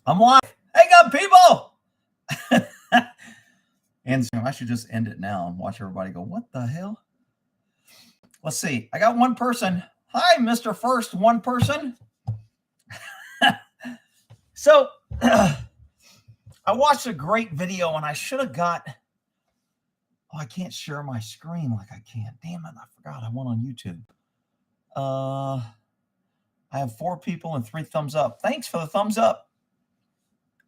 I'm live. Hang on, people. And I should just end it now and watch everybody go, what the hell? Let's see. I got one person. Hi, Mr. First One Person. So I watched a great video and I should have got, I can't share my screen like I can. Damn it, I forgot I went on YouTube. I have 4 people and 3 thumbs up. Thanks for the thumbs up.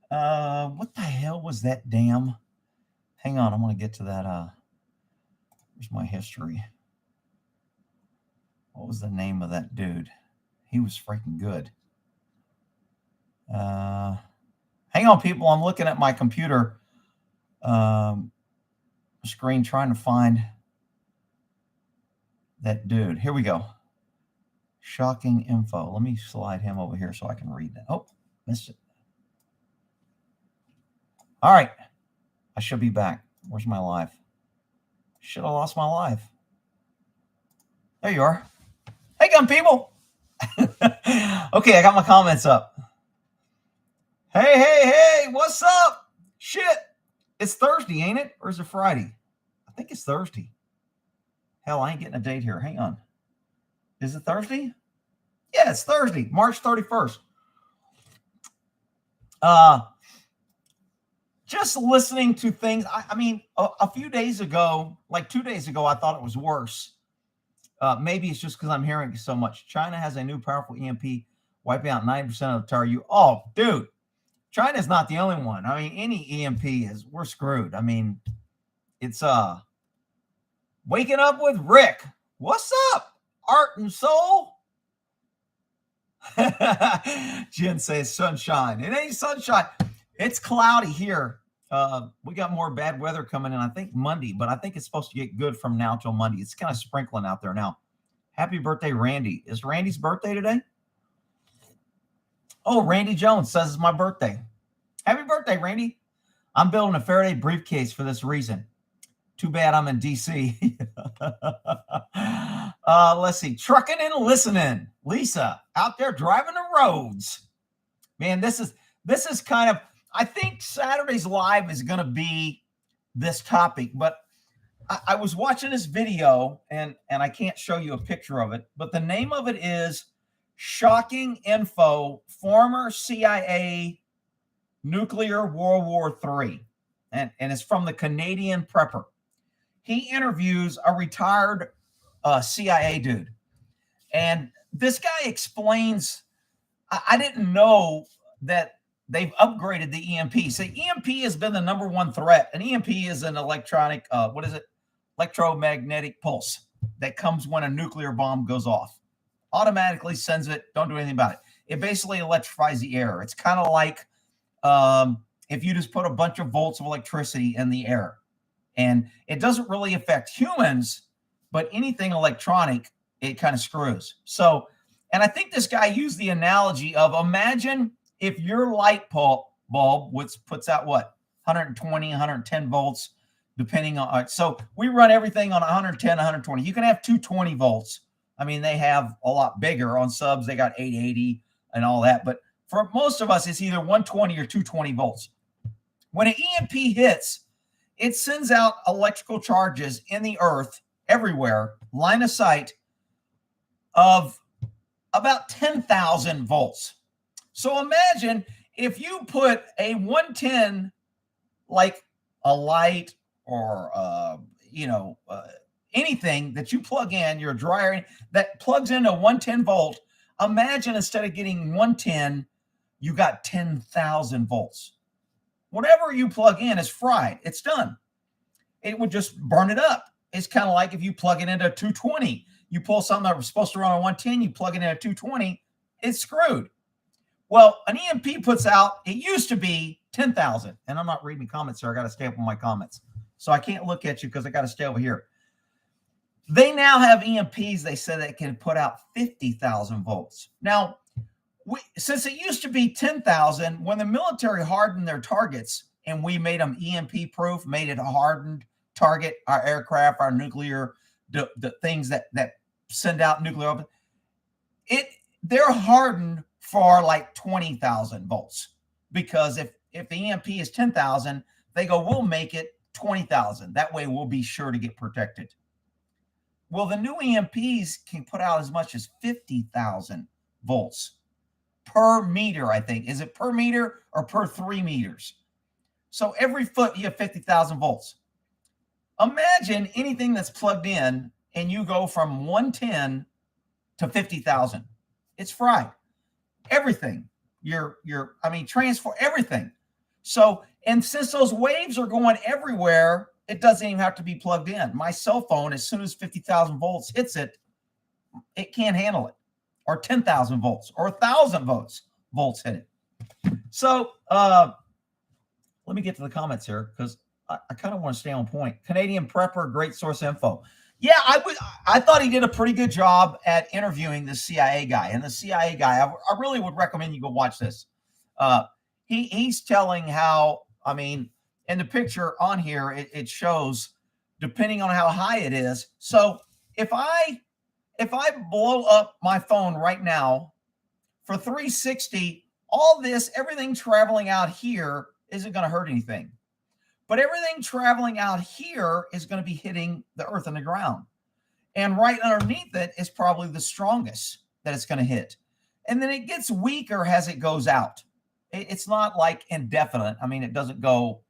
What the hell was that damn? Hang on, I'm going to get to that. Where's my history? What was the name of that dude? He was freaking good. Hang on, people. I'm looking at my computer screen trying to find that dude. Here we go. Shocking info. Let me slide him over here so I can read that. Oh, missed it. All right. I should be back. Where's my live? Should have lost my live. There you are. Hey, gun people. Okay, I got my comments up. Hey, what's up? Shit. It's Thursday, ain't it? Or is it Friday? I think it's Thursday. Hell, I ain't getting a date here. Hang on. Is it Thursday? Yeah, it's Thursday, March 31st. Just listening to things. I mean, a few days ago, like 2 days ago, I thought it was worse. Maybe it's just because I'm hearing so much. China has a new powerful EMP wiping out 90% of the entire U. Oh, dude, China's not the only one. I mean, any EMP we're screwed. I mean, it's waking up with Rick. What's up, Art and Soul? Jen says sunshine. It ain't sunshine. It's cloudy here. We got more bad weather coming in, I think, Monday, but I think it's supposed to get good from now till Monday. It's kind of sprinkling out there now. Happy birthday, Randy. Is Randy's birthday today? Oh, Randy Jones says it's my birthday. Happy birthday, Randy. I'm building a Faraday briefcase for this reason. Too bad I'm in D.C. Let's see. Trucking and listening. Lisa, out there driving the roads. Man, this is kind of, I think Saturday's live is going to be this topic, but I was watching this video and I can't show you a picture of it, but the name of it is Shocking Info, Former CIA Nuclear World War III. And it's from the Canadian Prepper. He interviews a retired CIA dude. And this guy explains, I didn't know that they've upgraded the EMP. So EMP has been the number one threat. An EMP is an electronic, electromagnetic pulse that comes when a nuclear bomb goes off. Automatically sends it, don't do anything about it. It basically electrifies the air. It's kind of like if you just put a bunch of volts of electricity in the air. And it doesn't really affect humans, but anything electronic, it kind of screws. So, and I think this guy used the analogy of, imagine if your light bulb, which puts out what, 120, 110 volts, depending on, so we run everything on 110, 120. You can have 220 volts. I mean, they have a lot bigger on subs. They got 880 and all that. But for most of us, it's either 120 or 220 volts. When an EMP hits, it sends out electrical charges in the earth everywhere, line of sight, of about 10,000 volts. So imagine if you put a 110, like a light or, anything that you plug in, your dryer, that plugs into 110 volt. Imagine instead of getting 110, you got 10,000 volts. Whatever you plug in is fried. It's done. It would just burn it up. It's kind of like if you plug it into 220. You pull something that was supposed to run on 110, you plug it into 220, it's screwed. Well, an EMP puts out, it used to be 10,000. And I'm not reading comments, so I got to stay up on my comments. So I can't look at you because I got to stay over here. They now have EMPs, they say, that can put out 50,000 volts. Now, since it used to be 10,000, when the military hardened their targets and we made them EMP proof, made it a hardened target, our aircraft, our nuclear, the things that send out nuclear, they're hardened for like 20,000 volts because if the EMP is 10,000, they go, we'll make it 20,000. That way we'll be sure to get protected. Well, the new EMPs can put out as much as 50,000 volts per meter, I think. Is it per meter or per 3 meters? So every foot you have 50,000 volts. Imagine anything that's plugged in and you go from 110 to 50,000. It's fried. Everything. Transfer everything. So, and since those waves are going everywhere, it doesn't even have to be plugged in. My cell phone, as soon as 50,000 volts hits it, it can't handle it. Or 10,000 volts or 1,000 volts hit it. So let me get to the comments here because I kind of want to stay on point. Canadian Prepper, great source info. Yeah, I thought he did a pretty good job at interviewing the CIA guy. And the CIA guy, I really would recommend you go watch this. He's telling how, in the picture on here, it shows depending on how high it is. So if I blow up my phone right now for 360, all this, everything traveling out here isn't going to hurt anything. But everything traveling out here is going to be hitting the earth and the ground. And right underneath it is probably the strongest that it's going to hit. And then it gets weaker as it goes out. It's not like indefinite. It doesn't go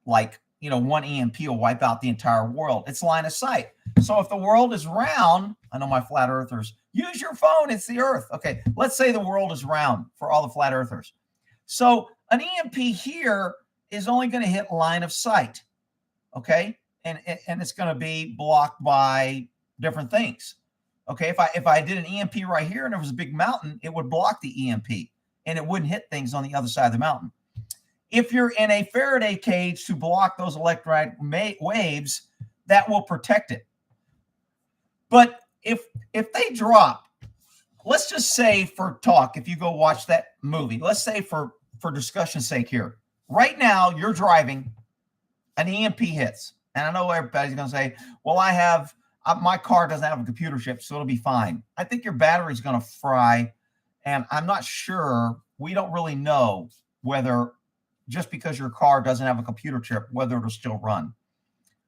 like, one EMP will wipe out the entire world. It's line of sight. So if the world is round, I know my flat earthers, use your phone. It's the earth. Okay, let's say the world is round for all the flat earthers. So an EMP here is only going to hit line of sight. Okay, and it's going to be blocked by different things. Okay, if I did an EMP right here and there was a big mountain, it would block the EMP and it wouldn't hit things on the other side of the mountain. If you're in a Faraday cage to block those electromagnetic waves, that will protect it. But if they drop, let's just say for talk, if you go watch that movie, let's say for discussion's sake here, right now you're driving, an EMP hits. And I know everybody's going to say, well, my car doesn't have a computer chip, so it'll be fine. I think your battery's going to fry. And I'm not sure, we don't really know whether just because your car doesn't have a computer chip, whether it'll still run.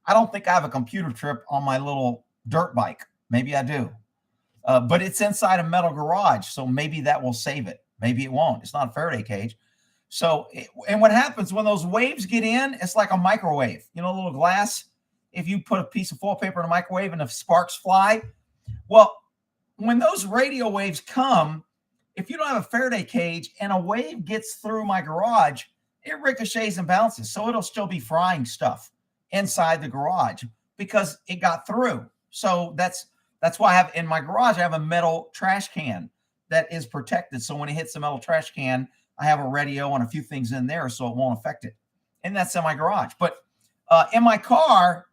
I don't think I have a computer chip on my little dirt bike. Maybe I do. But it's inside a metal garage, so maybe that will save it. Maybe it won't. It's not a Faraday cage. So, and what happens when those waves get in, it's like a microwave. A little glass. If you put a piece of foil paper in a microwave and the sparks fly, well, when those radio waves come, if you don't have a Faraday cage and a wave gets through my garage, it ricochets and bounces. So it'll still be frying stuff inside the garage because it got through. So that's why I have in my garage, I have a metal trash can that is protected. So when it hits the metal trash can, I have a radio and a few things in there so it won't affect it. And that's in my garage. But in my car,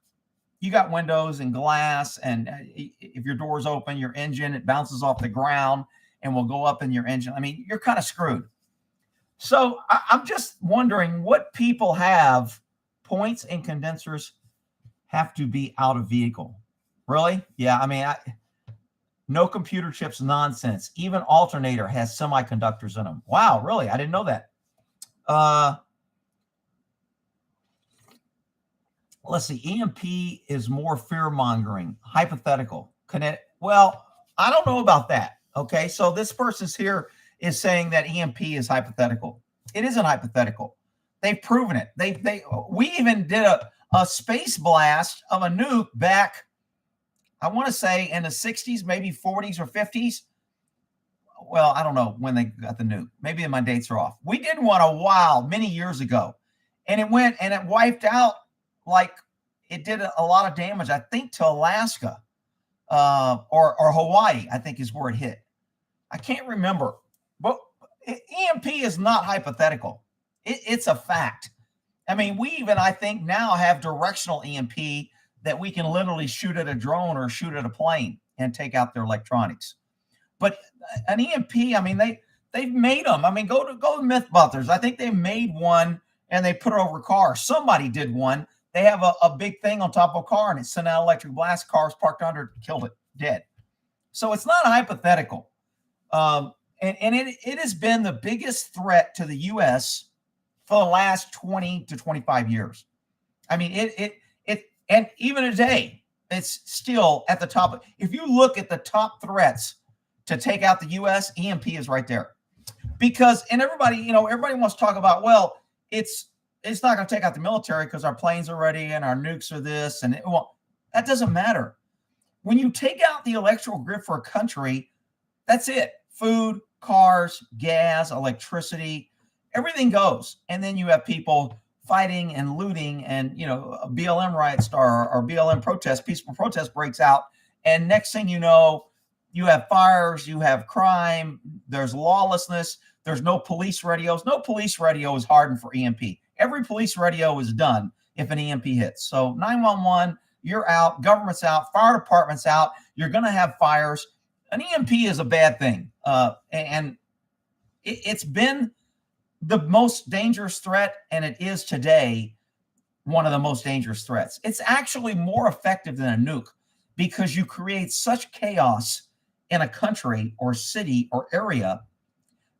you got windows and glass. And if your door's open, your engine, it bounces off the ground and will go up in your engine. You're kind of screwed. So I'm just wondering what people have. Points and condensers have to be out of vehicle. Really? Yeah. No computer chips nonsense. Even alternator has semiconductors in them. Wow, really? I didn't know that. Let's see. EMP is more fear-mongering. Hypothetical. Well, I don't know about that. Okay, so this person's here is saying that EMP is hypothetical. It isn't hypothetical. They've proven it. We even did a space blast of a nuke back, I want to say in the 60s, maybe 40s or 50s. Well, I don't know when they got the nuke. Maybe my dates are off. We did one many years ago. And it went and it wiped out, like it did a lot of damage, I think, to Alaska or Hawaii, I think is where it hit. I can't remember. But EMP is not hypothetical. It's a fact. We even, I think, now have directional EMP that we can literally shoot at a drone or shoot at a plane and take out their electronics. But an EMP, they've made them. Go to Mythbusters. I think they made one and they put it over a car. Somebody did one. They have a big thing on top of a car and it sent out electric blast. Cars parked under it, killed it, dead. So it's not hypothetical. And it has been the biggest threat to the U.S. for the last 20 to 25 years. I mean, and even today, it's still at the top. If you look at the top threats to take out the U.S., EMP is right there. Because, and everybody wants to talk about, well, it's not going to take out the military because our planes are ready and our nukes are this. And that doesn't matter. When you take out the electrical grid for a country, that's it. Food, cars, gas, electricity, everything goes. And then you have people fighting and looting, and BLM riots or BLM protest, peaceful protest breaks out, and next thing you know, you have fires, you have crime, there's lawlessness, there's no police radios. No police radio is hardened for EMP. Every police radio is done if an EMP hits. So 911, you're out, government's out, fire department's out, you're going to have fires. An EMP is a bad thing, and it's been the most dangerous threat, and it is today one of the most dangerous threats. It's actually more effective than a nuke because you create such chaos in a country or city or area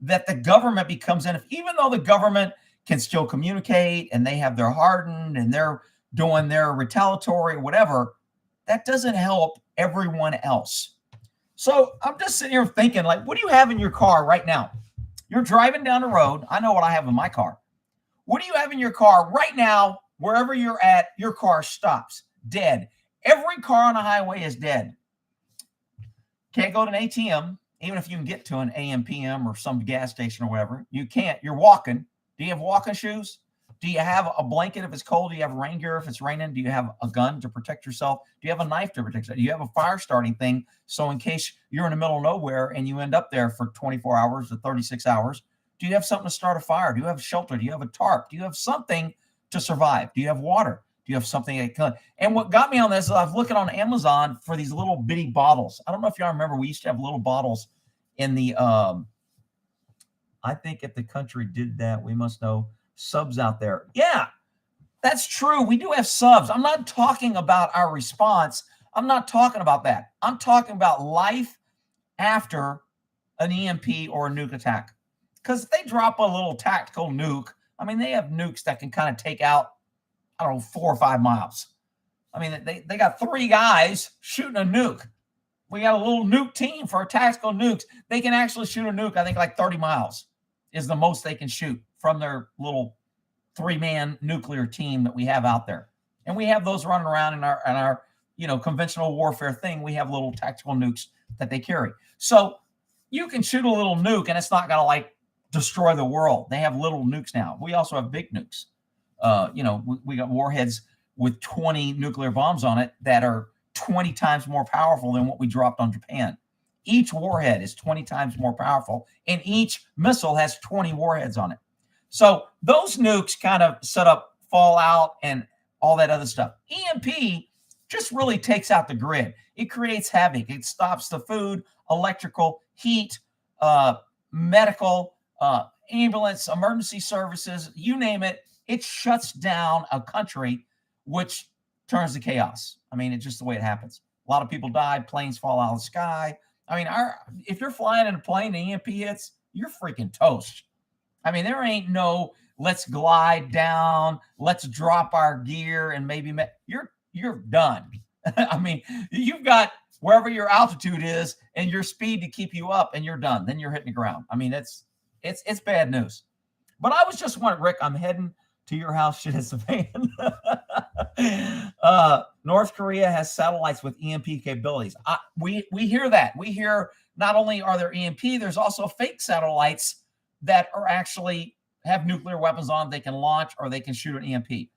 that the government becomes even though the government can still communicate and they have their hardened and they're doing their retaliatory, whatever, that doesn't help everyone else. So I'm just sitting here thinking, like, what do you have in your car right now? You're driving down the road. I know what I have in my car. What do you have in your car right now? Wherever you're at, your car stops dead. Every car on the highway is dead. Can't go to an ATM, even if you can get to an AM, PM, or some gas station or whatever. You can't. You're walking. Do you have walking shoes? Do you have a blanket if it's cold? Do you have rain gear if it's raining? Do you have a gun to protect yourself? Do you have a knife to protect yourself? Do you have a fire starting thing? So in case you're in the middle of nowhere and you end up there for 24 hours or 36 hours, do you have something to start a fire? Do you have shelter? Do you have a tarp? Do you have something to survive? Do you have water? Do you have something that can? And what got me on this is I was looking on Amazon for these little bitty bottles. I don't know if y'all remember, we used to have little bottles in the, I think if the country did that, we must know subs out there. Yeah, that's true. We do have subs. I'm not talking about our response. I'm not talking about that. I'm talking about life after an EMP or a nuke attack. Because if they drop a little tactical nuke, I mean, they have nukes that can kind of take out, I don't know, 4 or 5 miles. I mean, they got 3 guys shooting a nuke. We got a little nuke team for tactical nukes. They can actually shoot a nuke, I think, like 30 miles is the most they can shoot from their little 3-man nuclear team that we have out there. And we have those running around in our conventional warfare thing. We have little tactical nukes that they carry. So you can shoot a little nuke and it's not going to like destroy the world. They have little nukes now. We also have big nukes. We got warheads with 20 nuclear bombs on it that are 20 times more powerful than what we dropped on Japan. Each warhead is 20 times more powerful, and each missile has 20 warheads on it. So those nukes kind of set up fallout and all that other stuff. EMP just really takes out the grid. It creates havoc. It stops the food, electrical, heat, medical, ambulance, emergency services, you name it. It shuts down a country, which turns to chaos. I mean, it's just the way it happens. A lot of people died. Planes fall out of the sky. I mean, if you're flying in a plane and EMP hits, you're freaking toast. I mean, there ain't no let's glide down, let's drop our gear and maybe you're done. I mean, you've got wherever your altitude is and your speed to keep you up, and you're done. Then you're hitting the ground. I mean, it's bad news. But I was just wondering, Rick, I'm heading to your house. Shit hits the fan. North Korea has satellites with EMP capabilities. We hear that. We hear not only are there EMP, there's also fake satellites that are actually have nuclear weapons on. They can launch or they can shoot an EMP.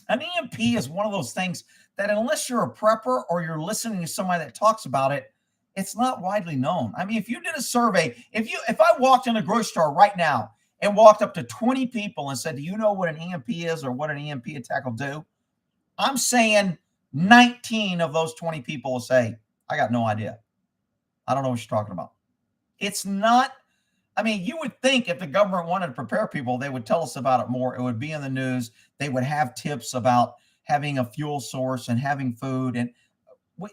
An EMP is one of those things that unless you're a prepper or you're listening to somebody that talks about it, it's not widely known. I mean, if you did a survey, if I walked in a grocery store right now and walked up to 20 people and said, do you know what an EMP is or what an EMP attack will do? I'm saying 19 of those 20 people will say, I got no idea. I don't know what you're talking about. It's not, I mean, you would think if the government wanted to prepare people, they would tell us about it more. It would be in the news. They would have tips about having a fuel source and having food. And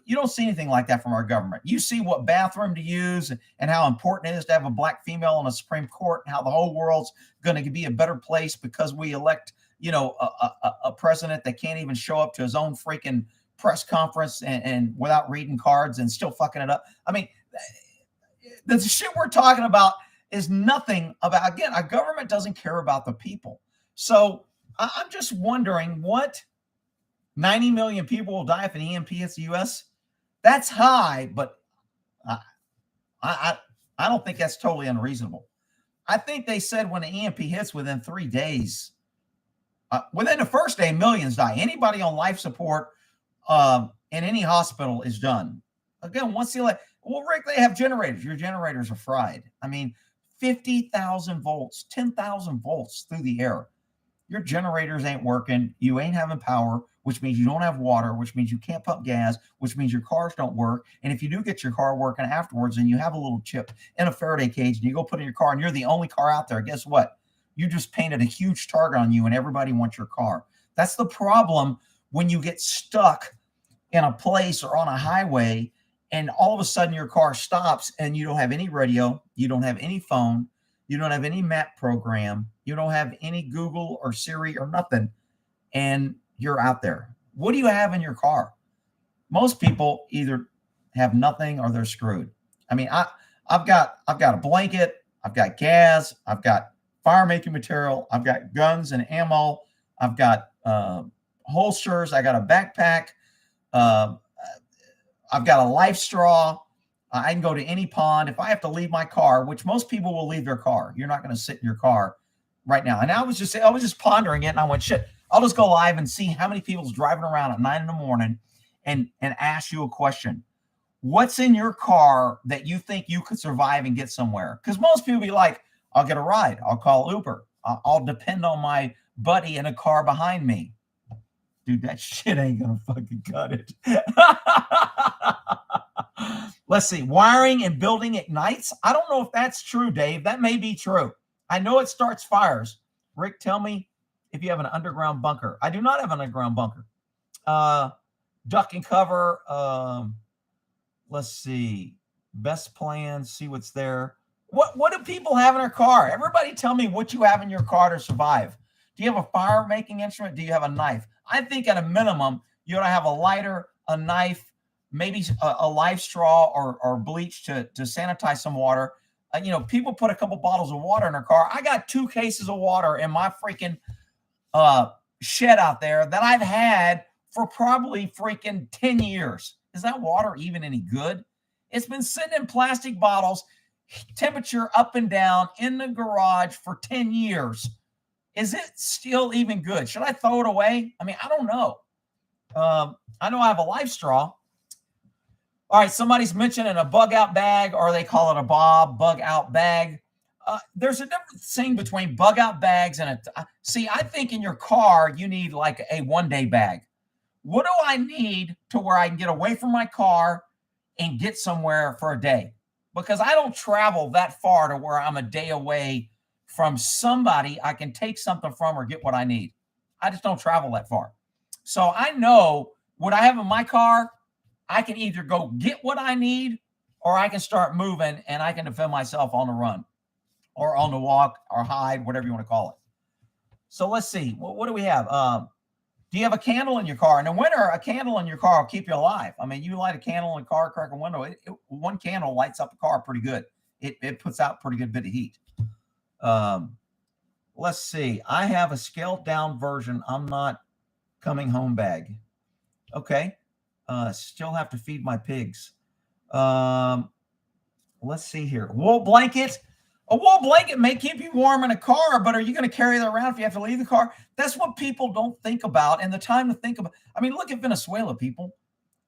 You don't see anything like that from our government. You see what bathroom to use and how important it is to have a black female on the Supreme Court, and how the whole world's going to be a better place because we elect, a president that can't even show up to his own freaking press conference and without reading cards and still fucking it up. I mean, the shit we're talking about is nothing about, again, our government doesn't care about the people. So I'm just wondering what 90 million people will die if an EMP hits the U.S. That's high, but I don't think that's totally unreasonable. I think they said when the EMP hits within 3 days, within the first day, millions die. Anybody on life support in any hospital is done. Again, once the Rick, they have generators. Your generators are fried. I mean, 50,000 volts, 10,000 volts through the air. Your generators ain't working. You ain't having power, which means you don't have water, which means you can't pump gas, which means your cars don't work. And if you do get your car working afterwards and you have a little chip in a Faraday cage and you go put it in your car and you're the only car out there, guess what? You just painted a huge target on you and everybody wants your car. That's the problem when you get stuck in a place or on a highway and all of a sudden your car stops and you don't have any radio, you don't have any phone, you don't have any map program, you don't have any Google or Siri or nothing, and you're out there. What do you have in your car? Most people either have nothing or they're screwed. I mean, I've got a blanket, I've got gas, I've got fire making material, I've got guns and ammo, I've got holsters, I got a backpack, I've got a Lifestraw. I can go to any pond. If I have to leave my car, which most people will leave their car, you're not going to sit in your car right now. And I was just pondering it, and I went, shit, I'll just go live and see how many people's driving around at 9 a.m. and ask you a question. What's in your car that you think you could survive and get somewhere? Because most people be like, I'll get a ride. I'll call Uber. I'll depend on my buddy in a car behind me. Dude, that shit ain't going to fucking cut it. Let's see. Wiring and building ignites. I don't know if that's true, Dave. That may be true. I know it starts fires. Rick, tell me if you have an underground bunker. I do not have an underground bunker. Duck and cover. Let's see. Best plans. See what's there. What do people have in their car? Everybody tell me what you have in your car to survive. Do you have a fire making instrument? Do you have a knife? I think at a minimum, you ought to have a lighter, a knife, maybe a Lifestraw or bleach to sanitize some water. People put a couple bottles of water in their car. I got 2 cases of water in my freaking shed out there that I've had for probably freaking 10 years. Is that water even any good? It's been sitting in plastic bottles, temperature up and down in the garage for 10 years. Is it still even good? Should I throw it away? I mean, I don't know. I know I have a Lifestraw. All right, somebody's mentioning a bug out bag, or they call it a bug out bag. There's a difference between bug out bags and see, I think in your car, you need like a 1-day bag. What do I need to where I can get away from my car and get somewhere for a day? Because I don't travel that far to where I'm a day away from somebody I can take something from or get what I need. I just don't travel that far. So I know what I have in my car, I can either go get what I need or I can start moving and I can defend myself on the run or on the walk or hide, whatever you want to call it. So let's see. What do we have? Do you have a candle in your car? In the winter, a candle in your car will keep you alive. I mean, you light a candle in a car, crack a window. One candle lights up a car pretty good. It puts out pretty good bit of heat. Let's see. I have a scaled down version. I'm not coming home bag. Okay. Still have to feed my pigs. Let's see here. Wool blanket. A wool blanket may keep you warm in a car, but are you going to carry that around if you have to leave the car? That's what people don't think about. And the time to think about. I mean, look at Venezuela, people.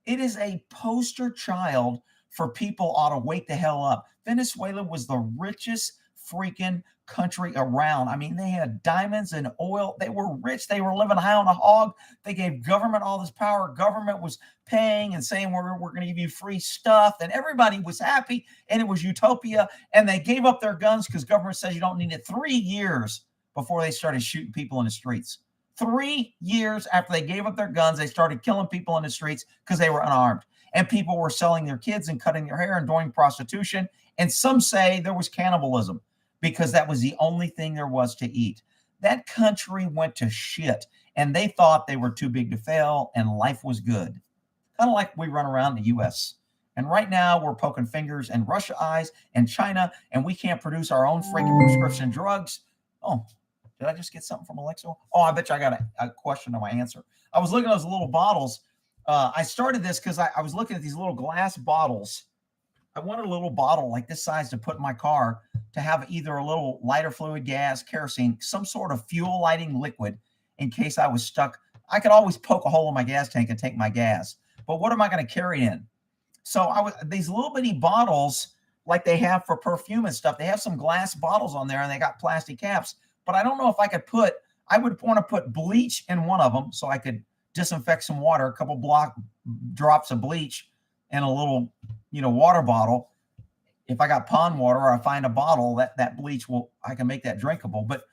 It is a poster child for people ought to wake the hell up. Venezuela was the richest freaking country around. I mean, they had diamonds and oil. They were rich. They were living high on a hog. They gave government all this power. Government was paying and saying, we're going to give you free stuff. And everybody was happy. And it was utopia. And they gave up their guns because government says you don't need it. 3 years before they started shooting people in the streets. 3 years after they gave up their guns, they started killing people in the streets because they were unarmed. and people were selling their kids and cutting their hair and doing prostitution. And some say there was cannibalism because that was the only thing there was to eat. That country went to shit, and they thought they were too big to fail, and life was good. Kind of like we run around the U.S. And right now we're poking fingers in Russia eyes and China, and we can't produce our own freaking prescription drugs. Oh, did I just get something from Alexa? Oh, I bet you I got a question on my answer. I was looking at those little bottles. I started this because I was looking at these little glass bottles. I wanted a little bottle like this size to put in my car to have either a little lighter fluid, gas, kerosene, some sort of fuel lighting liquid in case I was stuck. I could always poke a hole in my gas tank and take my gas. But what am I going to carry in? So these little bitty bottles like they have for perfume and stuff, they have some glass bottles on there and they got plastic caps. But I don't know if I would want to put bleach in one of them so I could disinfect some water, a couple drops of bleach and a little, water bottle. If I got pond water or I find a bottle, that bleach I can make that drinkable. But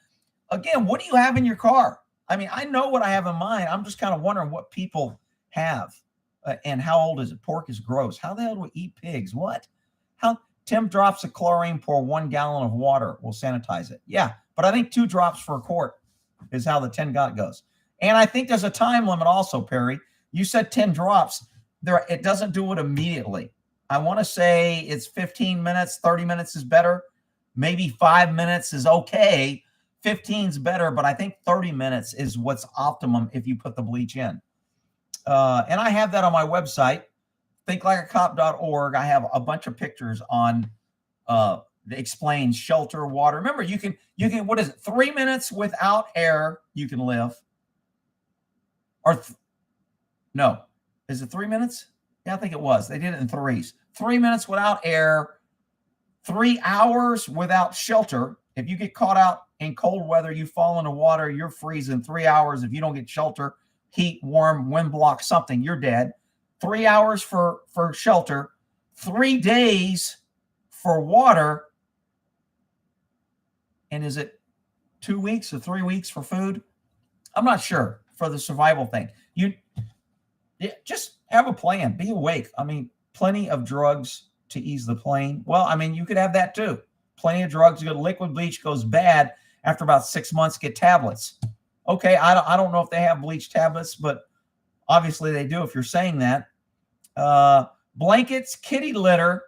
again, what do you have in your car? I mean, I know what I have in mind. I'm just kind of wondering what people have. And how old is it? Pork is gross. How the hell do we eat pigs? What? 10 drops of chlorine per 1 gallon of water will sanitize it. Yeah, but I think 2 drops for a quart is how the 10 goes. And I think there's a time limit also, Perry. You said 10 drops. It doesn't do it immediately. I want to say it's 15 minutes, 30 minutes is better. Maybe 5 minutes is okay. 15 is better, but I think 30 minutes is what's optimum if you put the bleach in. And I have that on my website, thinklikeacop.org. I have a bunch of pictures on that explains shelter, water. Remember, you can, what is it? 3 minutes without air, you can live. Or no, is it 3 minutes? Yeah, I think it was. They did it in threes. 3 minutes without air, 3 hours without shelter. If you get caught out in cold weather, you fall into water, you're freezing. 3 hours if you don't get shelter, heat, warm, wind block, something, you're dead. 3 hours for shelter, 3 days for water. And is it 2 weeks or 3 weeks for food? I'm not sure for the survival thing. Just have a plan. Be awake. I mean, plenty of drugs to ease the pain. Well, I mean, you could have that too. Plenty of drugs. You go, liquid bleach goes bad after about 6 months. Get tablets. Okay, I don't know if they have bleach tablets, but obviously they do if you're saying that. Blankets, kitty litter,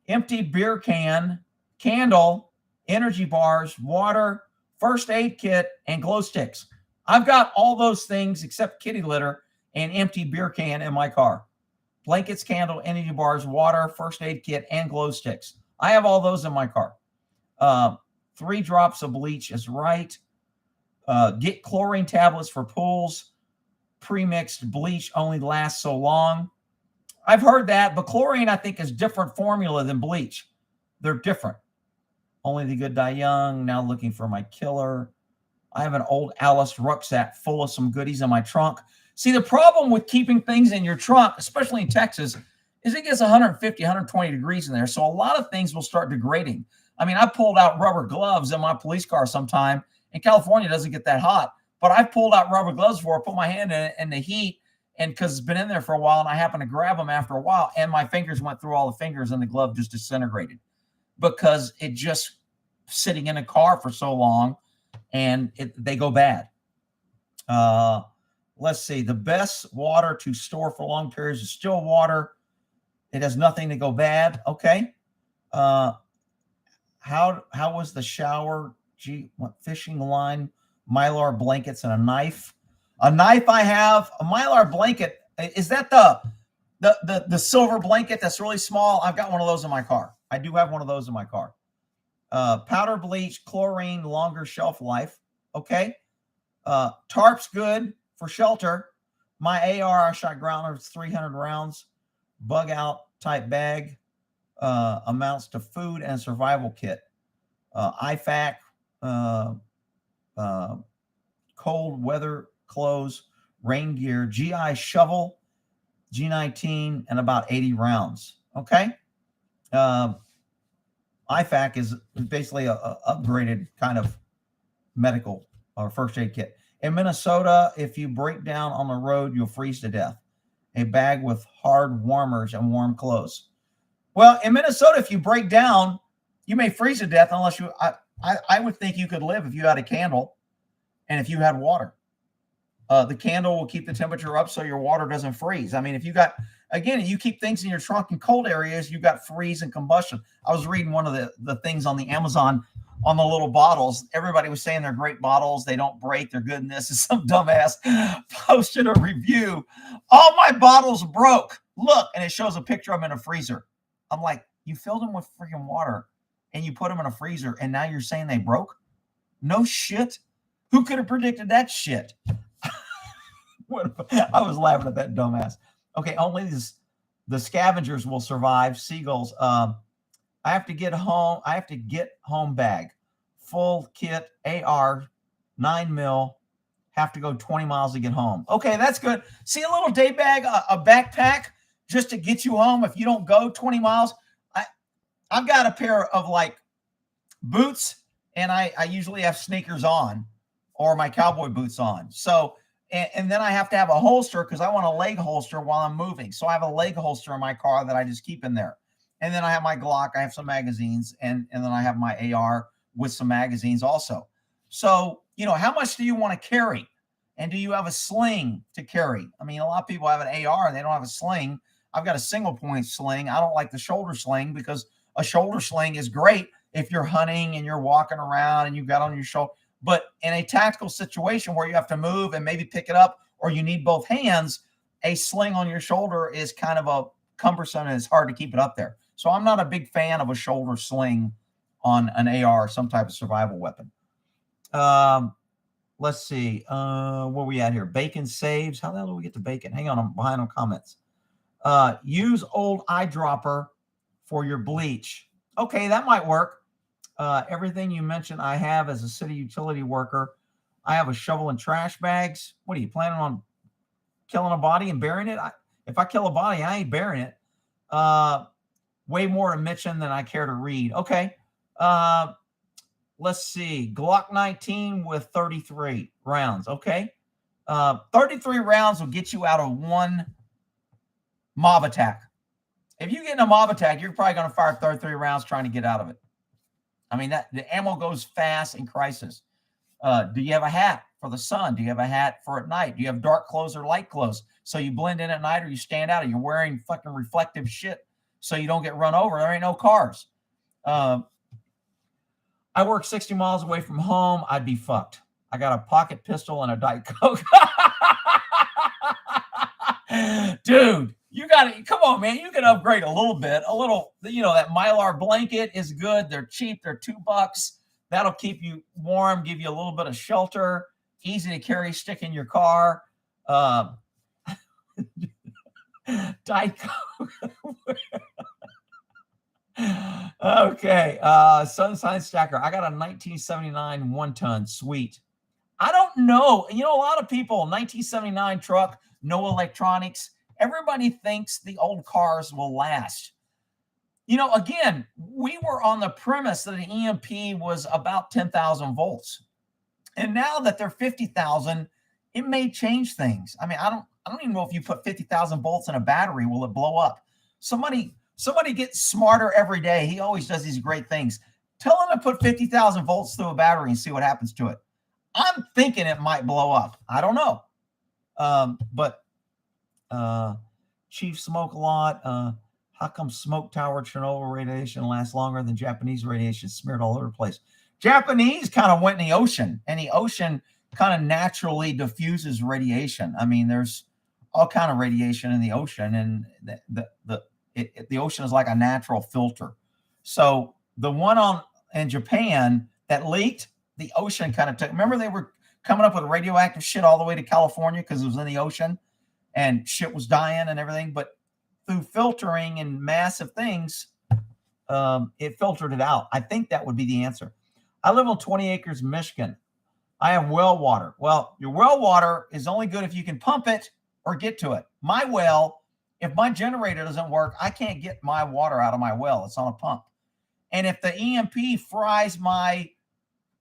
empty beer can, candle, energy bars, water, first aid kit, and glow sticks. I've got all those things except kitty litter and empty beer can in my car. Blankets, candle, energy bars, water, first aid kit, and glow sticks. I have all those in my car. 3 drops of bleach is right. Get chlorine tablets for pools. Pre-mixed bleach only lasts so long. I've heard that, but chlorine, I think, is different formula than bleach. They're different. Only the good die young. Now looking for my killer. I have an old Alice rucksack full of some goodies in my trunk. See, the problem with keeping things in your trunk, especially in Texas, is it gets 150, 120 degrees in there. So a lot of things will start degrading. I mean, I pulled out rubber gloves in my police car sometime. In California, it doesn't get that hot. But I've pulled out rubber gloves before, put my hand in it in the heat, and because it's been in there for a while, and I happened to grab them after a while, and my fingers went through all the fingers, and the glove just disintegrated because it just sitting in a car for so long, and they go bad. Let's see. The best water to store for long periods is still water. It has nothing to go bad. Okay. How was the shower? Gee, what, fishing line, Mylar blankets, and a knife. A knife I have. A Mylar blanket. Is that the silver blanket that's really small? I've got one of those in my car. I do have one of those in my car. Powder bleach, chlorine, longer shelf life. Okay. Tarp's good for shelter. My AR, I shot grounders, 300 rounds. Bug out type bag. Amounts to food and survival kit. IFAC, cold weather clothes, rain gear, GI shovel, G19, and about 80 rounds. Okay. IFAC is basically a upgraded kind of medical or first aid kit. In Minnesota, if you break down on the road, you'll freeze to death. a bag with hard warmers and warm clothes. Well, in Minnesota, if you break down, you may freeze to death unless you, I would think you could live if you had a candle and if you had water. The candle will keep the temperature up so your water doesn't freeze. I mean, if you got, again, you keep things in your trunk in cold areas, you got freeze and combustion. I was reading one of the things on the Amazon on the little bottles. Everybody was saying they're great bottles. They don't break. They're good in this. And some dumbass posted a review. All my bottles broke. Look, and it shows a picture of them in a freezer. I'm like, you filled them with freaking water and you put them in a freezer and now you're saying they broke? No shit. Who could have predicted that shit? I was laughing at that dumbass. Okay, only the scavengers will survive. Seagulls. I have to get home. I have to get home bag, full kit, AR, 9mm. Have to go 20 miles to get home. Okay, that's good. See, a little day bag, a backpack, just to get you home. If you don't go 20 miles, I've got a pair of like boots, and I usually have sneakers on, or my cowboy boots on. So. And then I have to have a holster because I want a leg holster while I'm moving. So I have a leg holster in my car that I just keep in there. And then I have my Glock. I have some magazines. And then I have my AR with some magazines also. So, you know, how much do you want to carry? And do you have a sling to carry? I mean, a lot of people have an AR and they don't have a sling. I've got a single point sling. I don't like the shoulder sling because a shoulder sling is great if you're hunting and you're walking around and you've got on your shoulder. But in a tactical situation where you have to move and maybe pick it up or you need both hands, a sling on your shoulder is kind of a cumbersome and it's hard to keep it up there. So I'm not a big fan of a shoulder sling on an AR, some type of survival weapon. Let's see. Where we at here? Bacon saves. How the hell do we get to bacon? Hang on, I'm behind on comments. Use old eyedropper for your bleach. Okay, that might work. Everything you mentioned, I have as a city utility worker. I have a shovel and trash bags. What are you planning on killing a body and burying it? If I kill a body, I ain't burying it. Way more to mention than I care to read. Okay. Let's see. Glock 19 with 33 rounds. Okay. 33 rounds will get you out of one mob attack. If you get in a mob attack, you're probably going to fire 33 rounds trying to get out of it. I mean, that the ammo goes fast in crisis. Do you have a hat for the sun? Do you have a hat for at night? Do you have dark clothes or light clothes? So you blend in at night or you stand out? Or you're wearing fucking reflective shit so you don't get run over. There ain't no cars. I work 60 miles away from home. I'd be fucked. I got a pocket pistol and a Diet Coke. Dude. You got to, come on, man. You can upgrade a little bit. A little, you know, that Mylar blanket is good. They're cheap. They're $2. That'll keep you warm, give you a little bit of shelter. Easy to carry, stick in your car. Diet Coke. Okay. Sunshine Stacker. I got a 1979 one-ton. Sweet. I don't know. You know, a lot of people, 1979 truck, no electronics. Everybody thinks the old cars will last. You know, again, we were on the premise that an EMP was about 10,000 volts. And now that they're 50,000, it may change things. I mean, I don't even know if you put 50,000 volts in a battery, will it blow up? Somebody gets smarter every day. He always does these great things. Tell him to put 50,000 volts through a battery and see what happens to it. I'm thinking it might blow up. I don't know. But Chief Smoke a lot. How come smoke tower Chernobyl radiation lasts longer than Japanese radiation smeared all over the place? Japanese kind of went in the ocean, and the ocean kind of naturally diffuses radiation. I mean, there's all kind of radiation in the ocean, and the ocean is like a natural filter. So the one in Japan that leaked, the ocean kind of took. Remember, they were coming up with radioactive shit all the way to California because it was in the ocean, and shit was dying and everything. But through filtering and massive things, it filtered it out. I think that would be the answer. I live on 20 acres in Michigan. I have well water. Well, your well water is only good if you can pump it or get to it. My well, if my generator doesn't work, I can't get my water out of my well. It's on a pump. And if the EMP fries my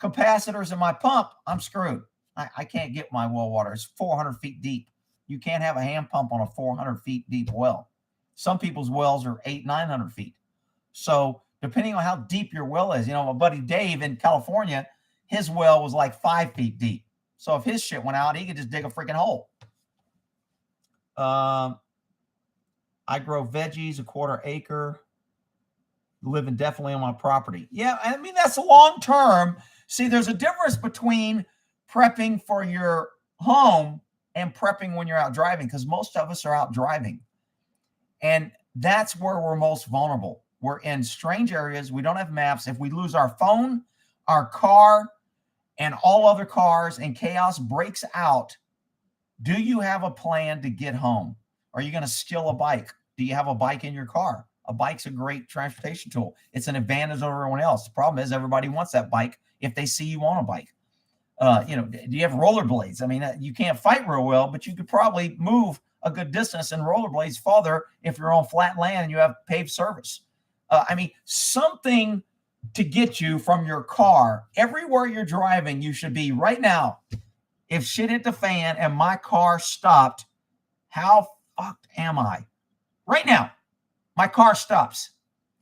capacitors in my pump, I'm screwed. I can't get my well water. It's 400 feet deep. You can't have a hand pump on a 400 feet deep well. Some people's wells are 800-900 feet. So depending on how deep your well is, my buddy Dave in California, his well was like 5 feet deep. So if his shit went out, he could just dig a freaking hole. I grow veggies, a 1/4 acre, living definitely on my property. Yeah, I mean, that's long term. See, there's a difference between prepping for your home and prepping when you're out driving, because most of us are out driving. And that's where we're most vulnerable. We're in strange areas. We don't have maps. If we lose our phone, our car, and all other cars, and chaos breaks out, do you have a plan to get home? Are you going to steal a bike? Do you have a bike in your car? A bike's a great transportation tool. It's an advantage over everyone else. The problem is everybody wants that bike if they see you on a bike. Do you have rollerblades? I mean, you can't fight real well, but you could probably move a good distance in rollerblades farther if you're on flat land and you have paved surface. I mean, something to get you from your car. Everywhere you're driving, you should be right now. If shit hit the fan and my car stopped, how fucked am I? Right now, my car stops.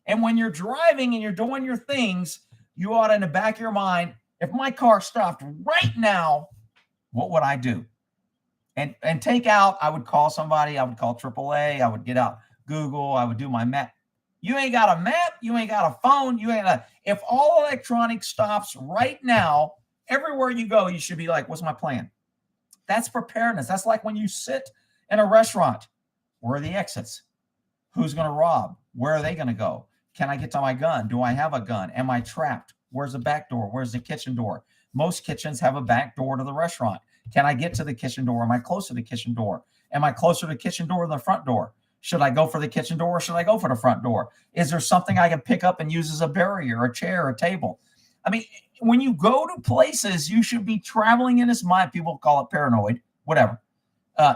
And when you're driving and you're doing your things, you ought to, in the back of your mind, if my car stopped right now, what would I do? And take out, I would call somebody, I would call AAA, I would get out Google, I would do my map. You ain't got a map, you ain't got a phone, if all electronics stops right now, everywhere you go, you should be like, what's my plan? That's preparedness. That's like when you sit in a restaurant. Where are the exits? Who's going to rob? Where are they going to go? Can I get to my gun? Do I have a gun? Am I trapped? Where's the back door? Where's the kitchen door? Most kitchens have a back door to the restaurant. Can I get to the kitchen door? Am I close to the kitchen door? Am I closer to the kitchen door than the front door? Should I go for the kitchen door or should I go for the front door? Is there something I can pick up and use as a barrier, a chair, a table? I mean, when you go to places, you should be traveling in this mind. People call it paranoid, whatever.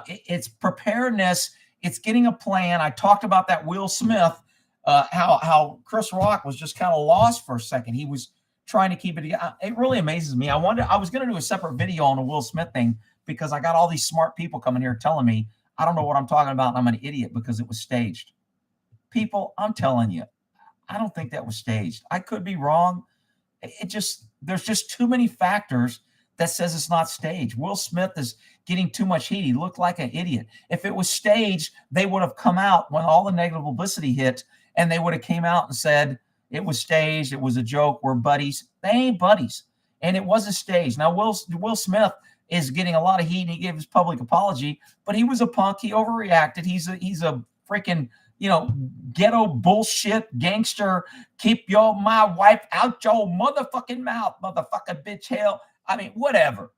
It's preparedness. It's getting a plan. I talked about that Will Smith, how Chris Rock was just kind of lost for a second. He was trying to keep it together. It really amazes me. I was going to do a separate video on the Will Smith thing because I got all these smart people coming here telling me I don't know what I'm talking about and I'm an idiot because it was staged. People, I'm telling you, I don't think that was staged. I could be wrong. There's just too many factors that says it's not staged. Will Smith is getting too much heat. He looked like an idiot. If it was staged, they would have come out when all the negative publicity hit and they would have came out and said, it was staged. It was a joke. We're buddies. They ain't buddies. And it wasn't staged. Now, Will Smith is getting a lot of heat and he gave his public apology, but he was a punk. He overreacted. He's a freaking, ghetto bullshit gangster. Keep my wife out your motherfucking mouth, motherfucking bitch hell. I mean, whatever.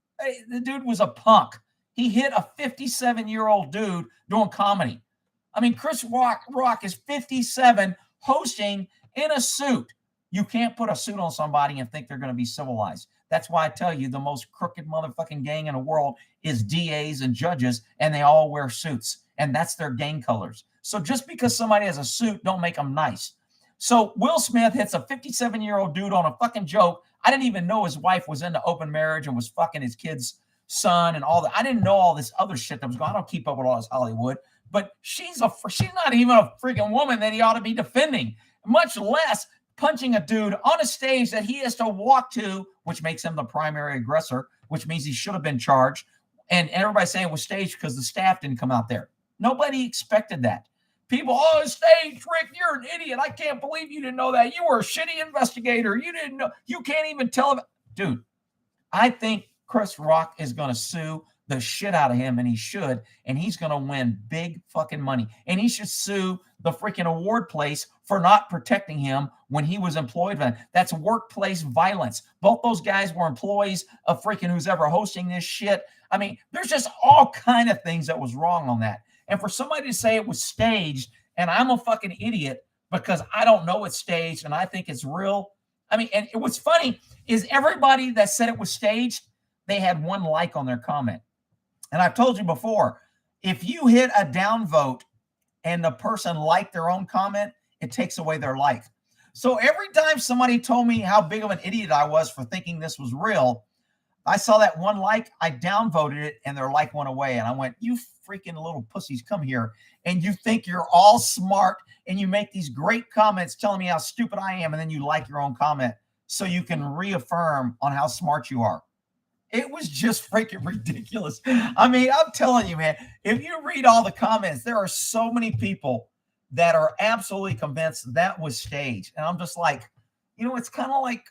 The dude was a punk. He hit a 57-year-old dude doing comedy. I mean, Chris Rock is 57 hosting in a suit. You can't put a suit on somebody and think they're going to be civilized. That's why I tell you the most crooked motherfucking gang in the world is DAs and judges, and they all wear suits, and that's their gang colors. So just because somebody has a suit, don't make them nice. So Will Smith hits a 57-year-old dude on a fucking joke. I didn't even know his wife was into open marriage and was fucking his kid's son and all that. I didn't know all this other shit that was going on. I don't keep up with all this Hollywood, but she's not even a freaking woman that he ought to be defending, much less punching a dude on a stage that he has to walk to, which makes him the primary aggressor, which means he should have been charged. And everybody's saying it was staged because the staff didn't come out there. Nobody expected that. People, it's staged, Rick, you're an idiot. I can't believe you didn't know that. You were a shitty investigator. You didn't know. You can't even tell him. Dude, I think Chris Rock is going to sue the shit out of him, and he should, and he's going to win big fucking money. And he should sue the freaking award place for not protecting him when he was employed. That's workplace violence. Both those guys were employees of freaking who's ever hosting this shit. I mean, there's just all kind of things that was wrong on that. And for somebody to say it was staged, and I'm a fucking idiot because I don't know it's staged and I think it's real. I mean, and what's funny is everybody that said it was staged, they had one like on their comment. And I've told you before, if you hit a downvote and the person liked their own comment, it takes away their like. So every time somebody told me how big of an idiot I was for thinking this was real, I saw that one like, I downvoted it, and their like went away. And I went, you freaking little pussies, come here. And you think you're all smart, and you make these great comments telling me how stupid I am, and then you like your own comment so you can reaffirm on how smart you are. It was just freaking ridiculous. I mean, I'm telling you, man, if you read all the comments, there are so many people that are absolutely convinced that was staged. And I'm just like, it's kind of like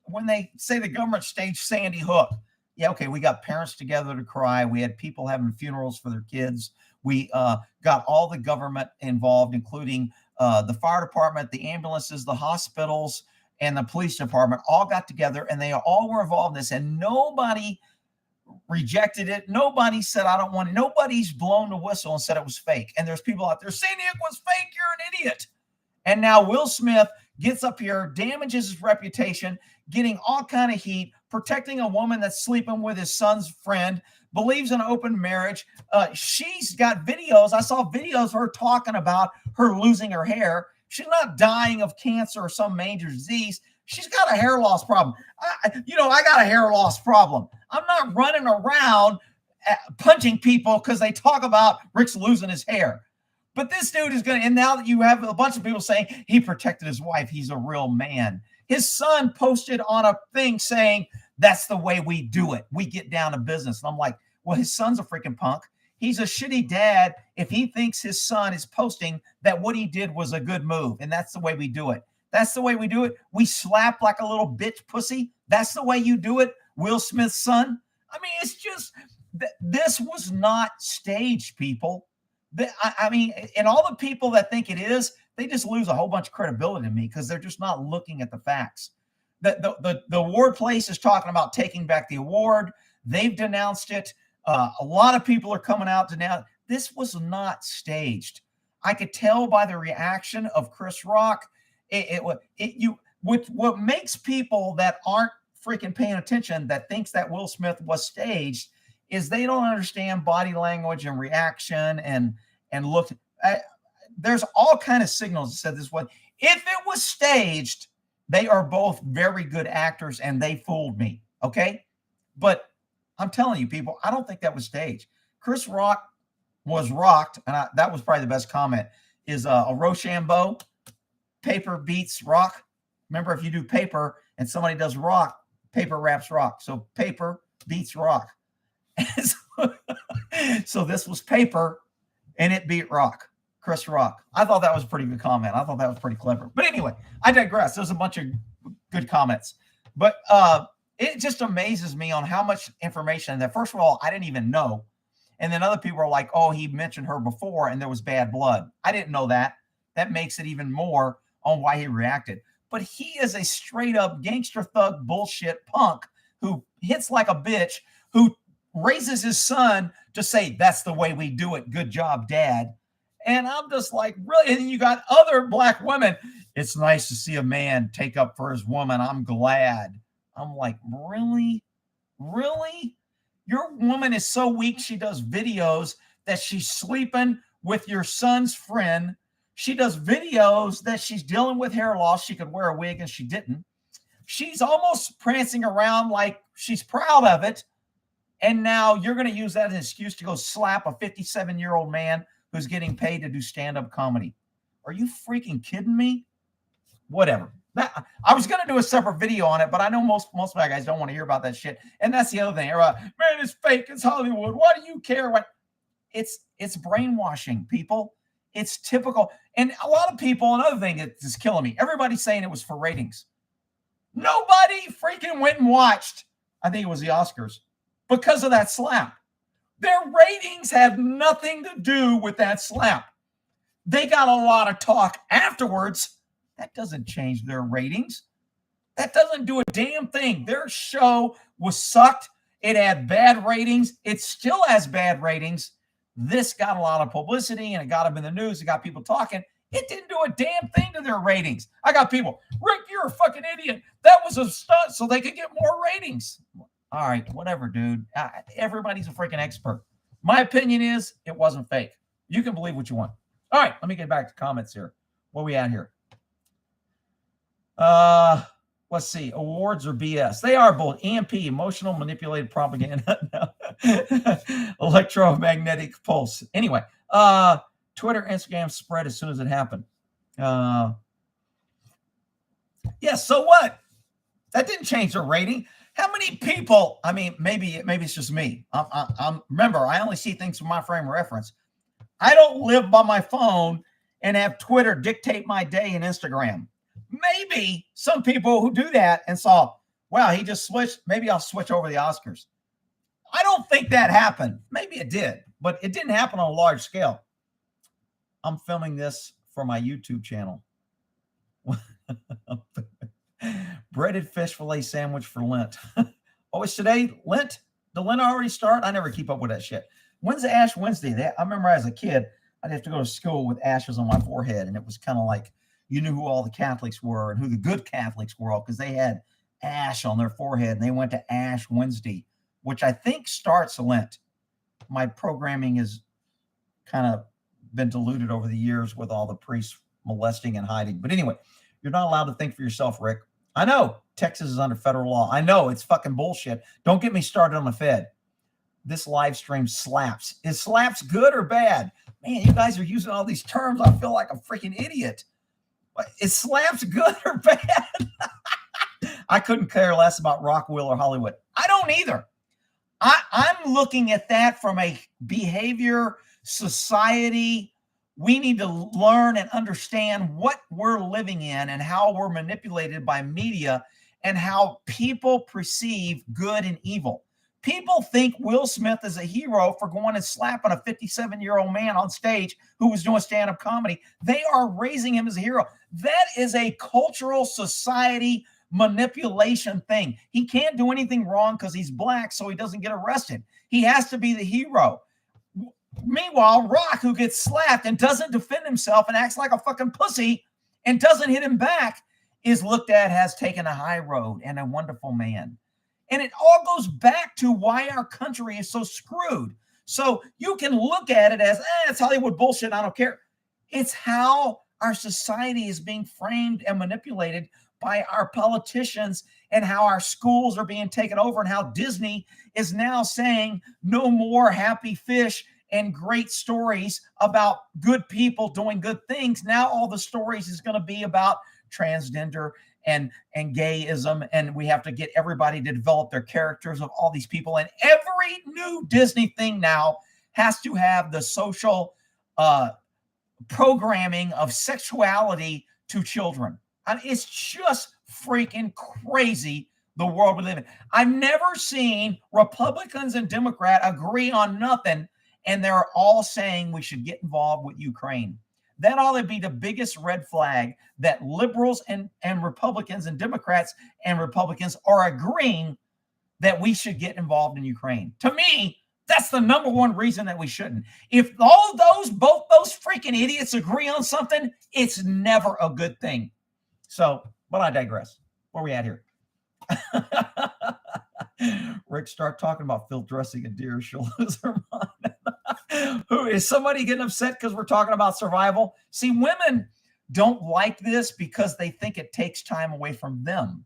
when they say the government staged Sandy Hook. Yeah, okay, we got parents together to cry. We had people having funerals for their kids. We got all the government involved, including the fire department, the ambulances, the hospitals, and the police department all got together, and they all were involved in this, and nobody rejected it. Nobody said, I don't want it. Nobody's blown the whistle and said it was fake. And there's people out there saying it was fake. You're an idiot. And now Will Smith gets up here, damages his reputation, getting all kind of heat, protecting a woman that's sleeping with his son's friend, believes in open marriage. She's got videos. I saw videos of her talking about her losing her hair. She's not dying of cancer or some major disease. She's got a hair loss problem. I got a hair loss problem. I'm not running around punching people because they talk about Rick's losing his hair. But this dude is going to, and now that you have a bunch of people saying he protected his wife, he's a real man. His son posted on a thing saying, that's the way we do it. We get down to business. And I'm like, well, his son's a freaking punk. He's a shitty dad if he thinks his son is posting that what he did was a good move. And that's the way we do it. That's the way we do it. We slap like a little bitch pussy. That's the way you do it, Will Smith's son. I mean, it's just, this was not staged, people. I mean, and all the people that think it is, they just lose a whole bunch of credibility to me because they're just not looking at the facts. The award place is talking about taking back the award. They've denounced it. A lot of people are coming out to now. This was not staged. I could tell by the reaction of Chris Rock. What makes people that aren't freaking paying attention that thinks that Will Smith was staged is they don't understand body language and reaction and look. There's all kind of signals that said this was. If it was staged, they are both very good actors and they fooled me. Okay, but I'm telling you, people, I don't think that was staged. Chris Rock was rocked, and that was probably the best comment. Is a Rochambeau. Paper beats rock. Remember, if you do paper and somebody does rock, paper wraps rock. So paper beats rock. So this was paper and it beat rock. Chris Rock. I thought that was a pretty good comment. I thought that was pretty clever. But anyway, I digress. There's a bunch of good comments. But it just amazes me on how much information that, first of all, I didn't even know. And then other people are like, oh, he mentioned her before and there was bad blood. I didn't know that. That makes it even more on why he reacted. But he is a straight up gangster thug bullshit punk who hits like a bitch, who raises his son to say, that's the way we do it. Good job, Dad. And I'm just like, really? And you got other black women. It's nice to see a man take up for his woman. I'm glad. I'm like, really? Really? Your woman is so weak, she does videos that she's sleeping with your son's friend. She does videos that she's dealing with hair loss. She could wear a wig and she didn't. She's almost prancing around like she's proud of it. And now you're going to use that as an excuse to go slap a 57-year-old man who's getting paid to do stand-up comedy. Are you freaking kidding me? Whatever. I was going to do a separate video on it, but I know most of my guys don't want to hear about that shit. And that's the other thing. Man, it's fake. It's Hollywood. Why do you care? What? It's brainwashing, people. It's typical. And a lot of people, another thing that's killing me, everybody's saying it was for ratings. Nobody freaking went and watched, I think it was the Oscars, because of that slap. Their ratings have nothing to do with that slap. They got a lot of talk afterwards. That doesn't change their ratings. That doesn't do a damn thing. Their show was sucked. It had bad ratings. It still has bad ratings. This got a lot of publicity and it got them in the news. It got people talking. It didn't do a damn thing to their ratings. I got people, Rick, you're a fucking idiot. That was a stunt so they could get more ratings. All right, whatever, dude. Everybody's a freaking expert. My opinion is it wasn't fake. You can believe what you want. All right, let me get back to comments here. Where we at here? Well, Let's see, awards or BS. They are both. EMP, emotional manipulated propaganda. Electromagnetic pulse. Anyway, Twitter, Instagram spread as soon as it happened. Yeah, so what? That didn't change the rating. How many people? I mean, maybe it's just me. Remember, I only see things from my frame of reference. I don't live by my phone and have Twitter dictate my day and Instagram. Maybe some people who do that and saw, wow, he just switched. Maybe I'll switch over the Oscars. I don't think that happened. Maybe it did, but it didn't happen on a large scale. I'm filming this for my YouTube channel. Breaded fish fillet sandwich for Lent. Oh, it's today Lent? Did Lent already start? I never keep up with that shit. When's the Ash Wednesday? I remember as a kid, I'd have to go to school with ashes on my forehead, and it was kind of like you knew who all the Catholics were and who the good Catholics were all because they had ash on their forehead, and they went to Ash Wednesday, which I think starts Lent. My programming has kind of been diluted over the years with all the priests molesting and hiding. But anyway, you're not allowed to think for yourself, Rick. I know Texas is under federal law. I know it's fucking bullshit. Don't get me started on the Fed. This live stream slaps. Is slaps good or bad? Man, you guys are using all these terms. I feel like a freaking idiot. Is slaps good or bad? I couldn't care less about Rockville or Hollywood. I don't either. I'm looking at that from a behavior, society. We need to learn and understand what we're living in and how we're manipulated by media and how people perceive good and evil. People think Will Smith is a hero for going and slapping a 57-year-old man on stage who was doing stand-up comedy. They are raising him as a hero. That is a cultural society manipulation thing. He can't do anything wrong because he's black, so he doesn't get arrested. He has to be the hero. Meanwhile, Rock, who gets slapped and doesn't defend himself and acts like a fucking pussy and doesn't hit him back, is looked at as taking a high road and a wonderful man. And it all goes back to why our country is so screwed. So you can look at it as, it's Hollywood bullshit, I don't care. It's how our society is being framed and manipulated by our politicians and how our schools are being taken over and how Disney is now saying no more happy fish and great stories about good people doing good things. Now all the stories is going to be about transgender and gayism, and we have to get everybody to develop their characters of all these people. And every new Disney thing now has to have the social programming of sexuality to children. I mean, it's just freaking crazy, the world we live in. I've never seen Republicans and Democrats agree on nothing, and they're all saying we should get involved with Ukraine. That ought to be the biggest red flag, that liberals and Republicans and Democrats and Republicans are agreeing that we should get involved in Ukraine. To me, that's the number one reason that we shouldn't. If both those freaking idiots agree on something, it's never a good thing. So, but I digress. Where are we at here? Rick, start talking about field dressing and deer. She'll lose her mind. Who is somebody getting upset because we're talking about survival? See, women don't like this because they think it takes time away from them.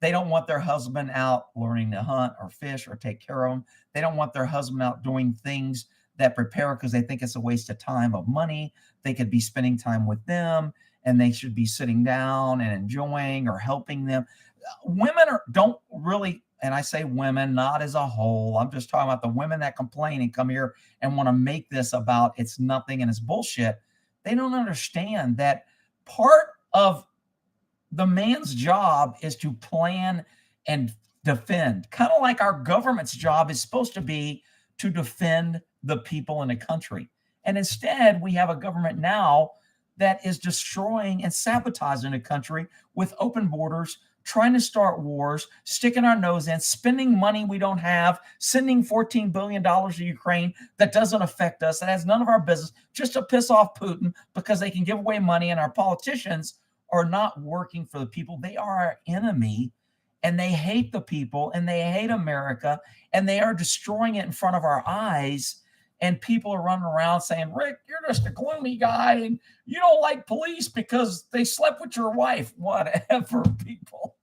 They don't want their husband out learning to hunt or fish or take care of them. They don't want their husband out doing things that prepare because they think it's a waste of time, of money. They could be spending time with them, and they should be sitting down and enjoying or helping them. Women don't really, and I say women, not as a whole. I'm just talking about the women that complain and come here and want to make this about it's nothing and it's bullshit. They don't understand that part of the man's job is to plan and defend. Kind of like our government's job is supposed to be to defend the people in the country. And instead, we have a government now that is destroying and sabotaging the country with open borders, trying to start wars, sticking our nose in, spending money we don't have, sending $14 billion to Ukraine that doesn't affect us, that has none of our business, just to piss off Putin because they can give away money, and our politicians are not working for the people. They are our enemy, and they hate the people, and they hate America, and they are destroying it in front of our eyes. And people are running around saying, Rick, you're just a gloomy guy, and you don't like police because they slept with your wife. Whatever, people.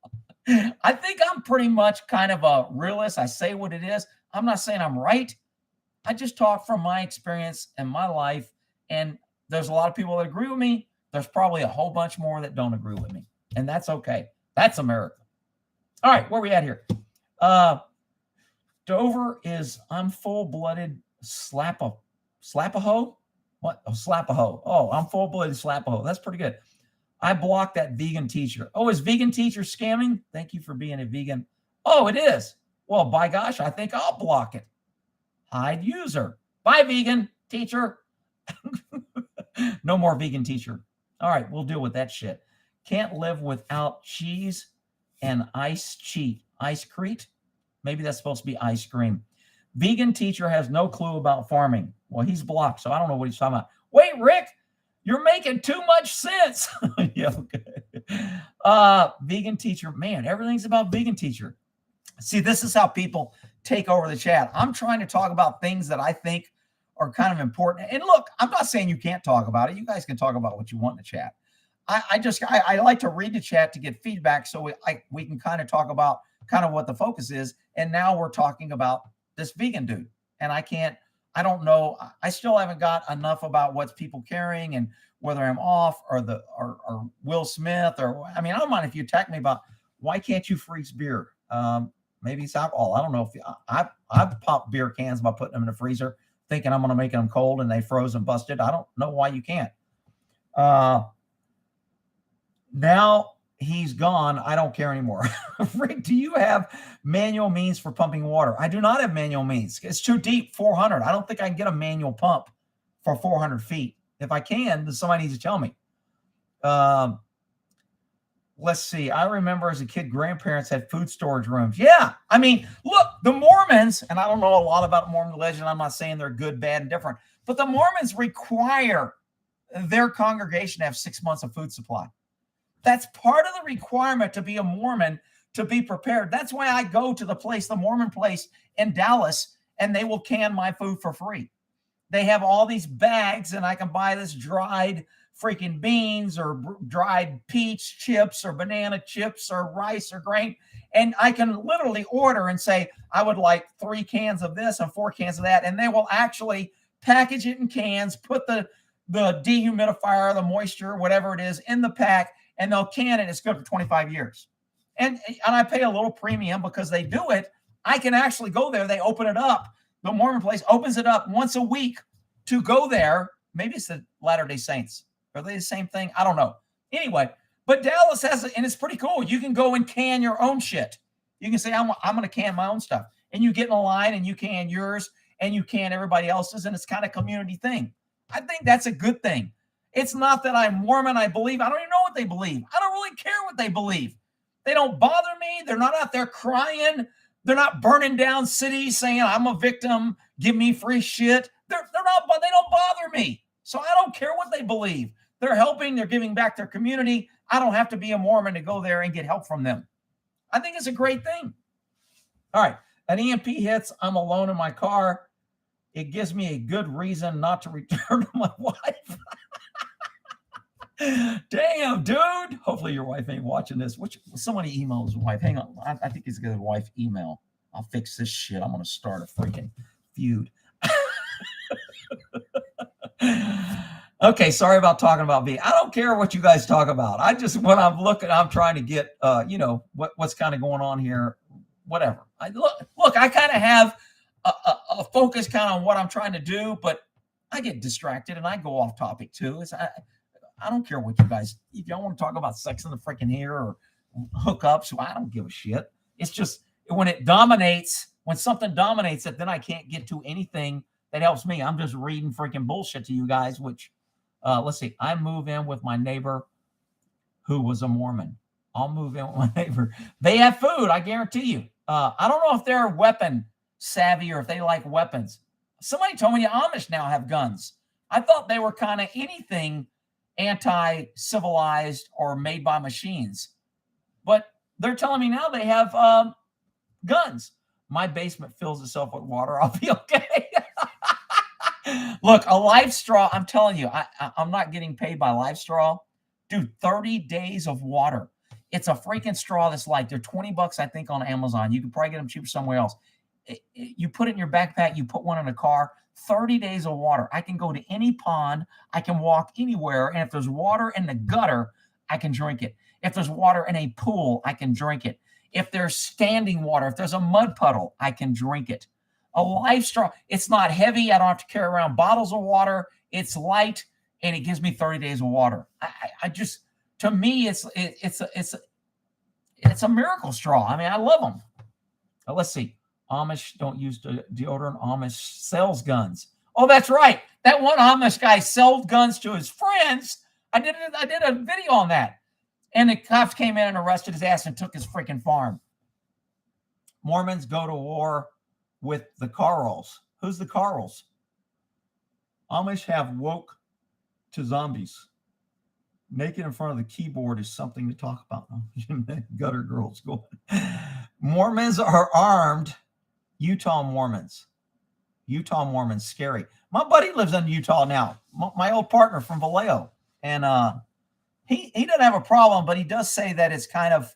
I think I'm pretty much kind of a realist. I say what it is. I'm not saying I'm right. I just talk from my experience and my life. And there's a lot of people that agree with me. There's probably a whole bunch more that don't agree with me. And that's okay. That's America. All right, where we at here? Dover is I'm full-blooded slap-a-hoe? What? Oh, slap-a-hoe. Oh, I'm full-blooded slap-a-hoe. That's pretty good. I blocked that vegan teacher. Oh, is vegan teacher scamming? Thank you for being a vegan. Oh, it is. Well, by gosh, I think I'll block it. Hide user. Bye, vegan teacher. No more vegan teacher. All right, we'll deal with that shit. Can't live without cheese and ice cheat. Ice crete? Maybe that's supposed to be ice cream. Vegan teacher has no clue about farming. Well, he's blocked, so I don't know what he's talking about. Wait, Rick, you're making too much sense. Yeah, okay. Vegan teacher. Man, everything's about vegan teacher. See, this is how people take over the chat. I'm trying to talk about things that I think are kind of important. And look, I'm not saying you can't talk about it. You guys can talk about what you want in the chat. I like to read the chat to get feedback so we can kind of talk about kind of what the focus is. And now we're talking about this vegan dude. And I don't know. I still haven't got enough about what's people carrying and whether I'm off or Will Smith or, I mean, I don't mind if you attack me about why can't you freeze beer? Maybe it's alcohol. I don't know if I've popped beer cans by putting them in the freezer thinking I'm going to make them cold and they froze and busted. I don't know why you can't. Now he's gone. I don't care anymore. Rick, do you have manual means for pumping water? I do not have manual means. It's too deep, 400. I don't think I can get a manual pump for 400 feet. If I can, then somebody needs to tell me. Let's see. I remember as a kid, grandparents had food storage rooms. Yeah. I mean, look, the Mormons, and I don't know a lot about Mormon religion. I'm not saying they're good, bad, and different, but the Mormons require their congregation to have 6 months of food supply. That's part of the requirement to be a Mormon, to be prepared. That's why I go to the Mormon place in Dallas, and they will can my food for free. They have all these bags, and I can buy this dried freaking beans or dried peach chips or banana chips or rice or grain. And I can literally order and say, I would like 3 cans of this and 4 cans of that. And they will actually package it in cans, put the dehumidifier, the moisture, whatever it is, in the pack, and they'll can it. It's good for 25 years. And I pay a little premium because they do it. I can actually go there. They open it up. The Mormon place opens it up once a week to go there. Maybe it's the Latter-day Saints. Are they the same thing? I don't know. Anyway, but Dallas has it, and it's pretty cool. You can go and can your own shit. You can say, I'm going to can my own stuff. And you get in a line, and you can yours, and you can everybody else's, and it's kind of a community thing. I think that's a good thing. It's not that I'm Mormon, I believe. I don't even know what they believe. I don't really care what they believe. They don't bother me. They're not out there crying. They're not burning down cities saying, I'm a victim, give me free shit. They don't bother me. So I don't care what they believe. They're helping. They're giving back their community. I don't have to be a Mormon to go there and get help from them. I think it's a great thing. All right. An EMP hits. I'm alone in my car. It gives me a good reason not to return to my wife. Damn, dude. Hopefully your wife ain't watching this. Somebody email his wife. Hang on. I think he's got his wife email. I'll fix this shit. I'm going to start a freaking feud. Okay, sorry about talking about me. I don't care what you guys talk about. When I'm looking, I'm trying to get, what's kind of going on here, whatever. Look, I kind of have a focus kind of on what I'm trying to do, but I get distracted and I go off topic too. I don't care what you guys, if y'all want to talk about sex in the freaking hair or hookups, I don't give a shit. It's just when something dominates it, then I can't get to anything that helps me. I'm just reading freaking bullshit to you guys, which, let's see. I move in with my neighbor who was a Mormon. I'll move in with my neighbor. They have food, I guarantee you. I don't know if they're weapon savvy or if they like weapons. Somebody told me the Amish now have guns. I thought they were kind of anything anti-civilized or made by machines. But they're telling me now they have guns. My basement fills itself with water. I'll be okay. Look, a Lifestraw, I'm telling you, I'm not getting paid by Lifestraw. Dude, 30 days of water. It's a freaking straw that's light. They're $20, I think, on Amazon. You can probably get them cheaper somewhere else. You put it in your backpack. You put one in a car. 30 days of water. I can go to any pond. I can walk anywhere. And if there's water in the gutter, I can drink it. If there's water in a pool, I can drink it. If there's standing water, if there's a mud puddle, I can drink it. A Lifestraw, it's not heavy. I don't have to carry around bottles of water. It's light, and it gives me 30 days of water. I just, to me, it's a miracle straw. I mean, I love them. Let's see. Amish don't use deodorant. Amish sells guns. Oh, that's right. That one Amish guy sold guns to his friends. I did a video on that. And the cops came in and arrested his ass and took his freaking farm. Mormons go to war with the Carls. Who's the Carls? Amish have woke to zombies. Naked in front of the keyboard is something to talk about. Gutter girls going. Mormons are armed. Utah Mormons, scary. My buddy lives in Utah now. My old partner from Vallejo, and he doesn't have a problem, but he does say that it's kind of,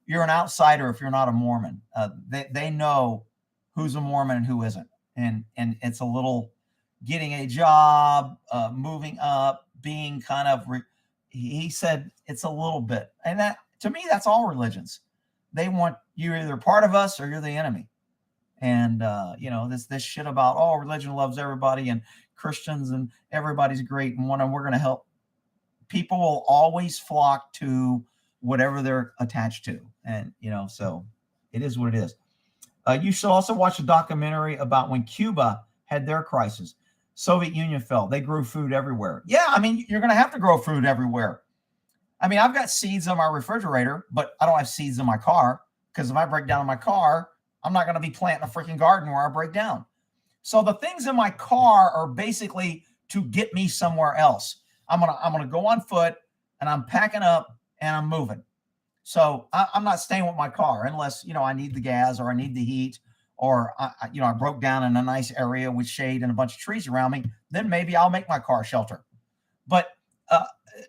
you're an outsider if you're not a Mormon. They know who's a Mormon and who isn't, and it's a little getting a job, moving up, being kind of. He said it's a little bit, and that, to me, that's all religions. They want you're either part of us or you're the enemy. And, this shit about, oh, religion loves everybody and Christians and everybody's great and we're going to help. People will always flock to whatever they're attached to. And, so it is what it is. You should also watch a documentary about when Cuba had their crisis. Soviet Union fell. They grew food everywhere. Yeah, I mean, you're going to have to grow food everywhere. I mean, I've got seeds on my refrigerator, but I don't have seeds in my car, because if I break down in my car, I'm not going to be planting a freaking garden where I break down. So the things in my car are basically to get me somewhere else. I'm gonna go on foot, and I'm packing up and I'm moving. So I'm not staying with my car unless, I need the gas or I need the heat, or I broke down in a nice area with shade and a bunch of trees around me. Then maybe I'll make my car shelter. But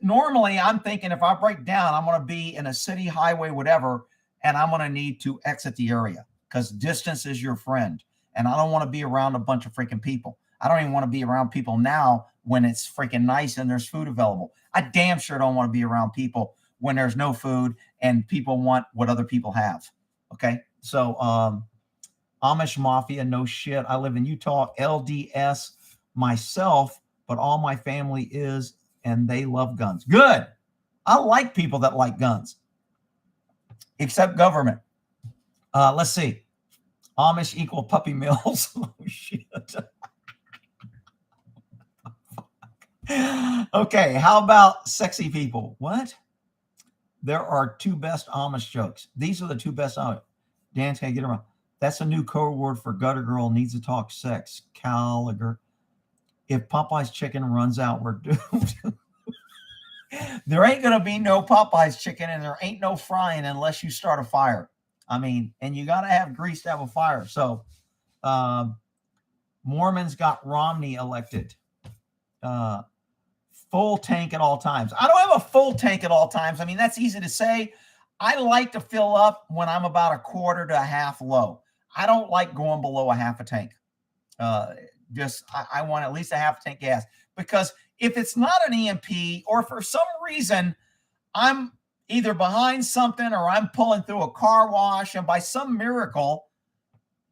normally I'm thinking if I break down, I'm going to be in a city, highway, whatever, and I'm going to need to exit the area. Because distance is your friend. And I don't want to be around a bunch of freaking people. I don't even want to be around people now when it's freaking nice and there's food available. I damn sure don't want to be around people when there's no food and people want what other people have. Okay? So, Amish Mafia, no shit. I live in Utah, LDS myself, but all my family is, and they love guns. Good. I like people that like guns. Except government. Let's see. Amish equal puppy mills. Oh, shit. Okay, how about sexy people? What? There are two best Amish jokes. These are the two best Amish. Dan, can I get around? That's a new code word for gutter girl needs to talk sex. Caliger. If Popeye's chicken runs out, we're doomed. There ain't going to be no Popeye's chicken, and there ain't no frying unless you start a fire. I mean, and you got to have grease to have a fire. So Mormons got Romney elected. Full tank at all times. I don't have a full tank at all times. I mean, that's easy to say. I like to fill up when I'm about a quarter to a half low. I don't like going below a half a tank. I want at least a half a tank gas, because if it's not an EMP, or for some reason I'm either behind something or I'm pulling through a car wash and by some miracle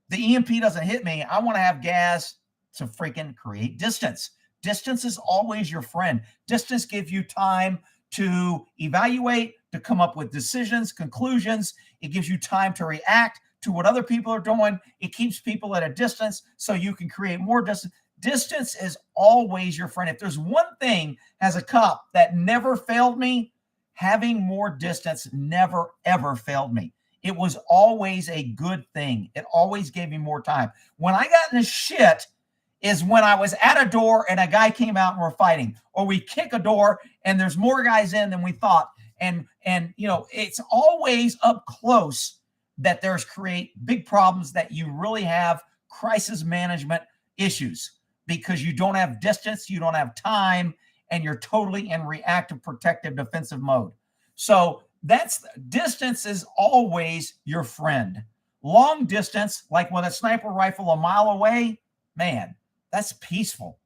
the EMP doesn't hit me, I want to have gas to freaking create distance. Distance is always your friend. Distance gives you time to evaluate, to come up with decisions, conclusions. It gives you time to react to what other people are doing. It keeps people at a distance so you can create more distance. Distance is always your friend. If there's one thing as a cop that never failed me, having more distance never, ever failed me. It was always a good thing. It always gave me more time. When I got in the shit is when I was at a door and a guy came out and we're fighting, or we kick a door and there's more guys in than we thought. And it's always up close that there's create big problems, that you really have crisis management issues, because you don't have distance, you don't have time, and you're totally in reactive, protective, defensive mode. So Distance is always your friend. Long distance, like with a sniper rifle a mile away, man, that's peaceful.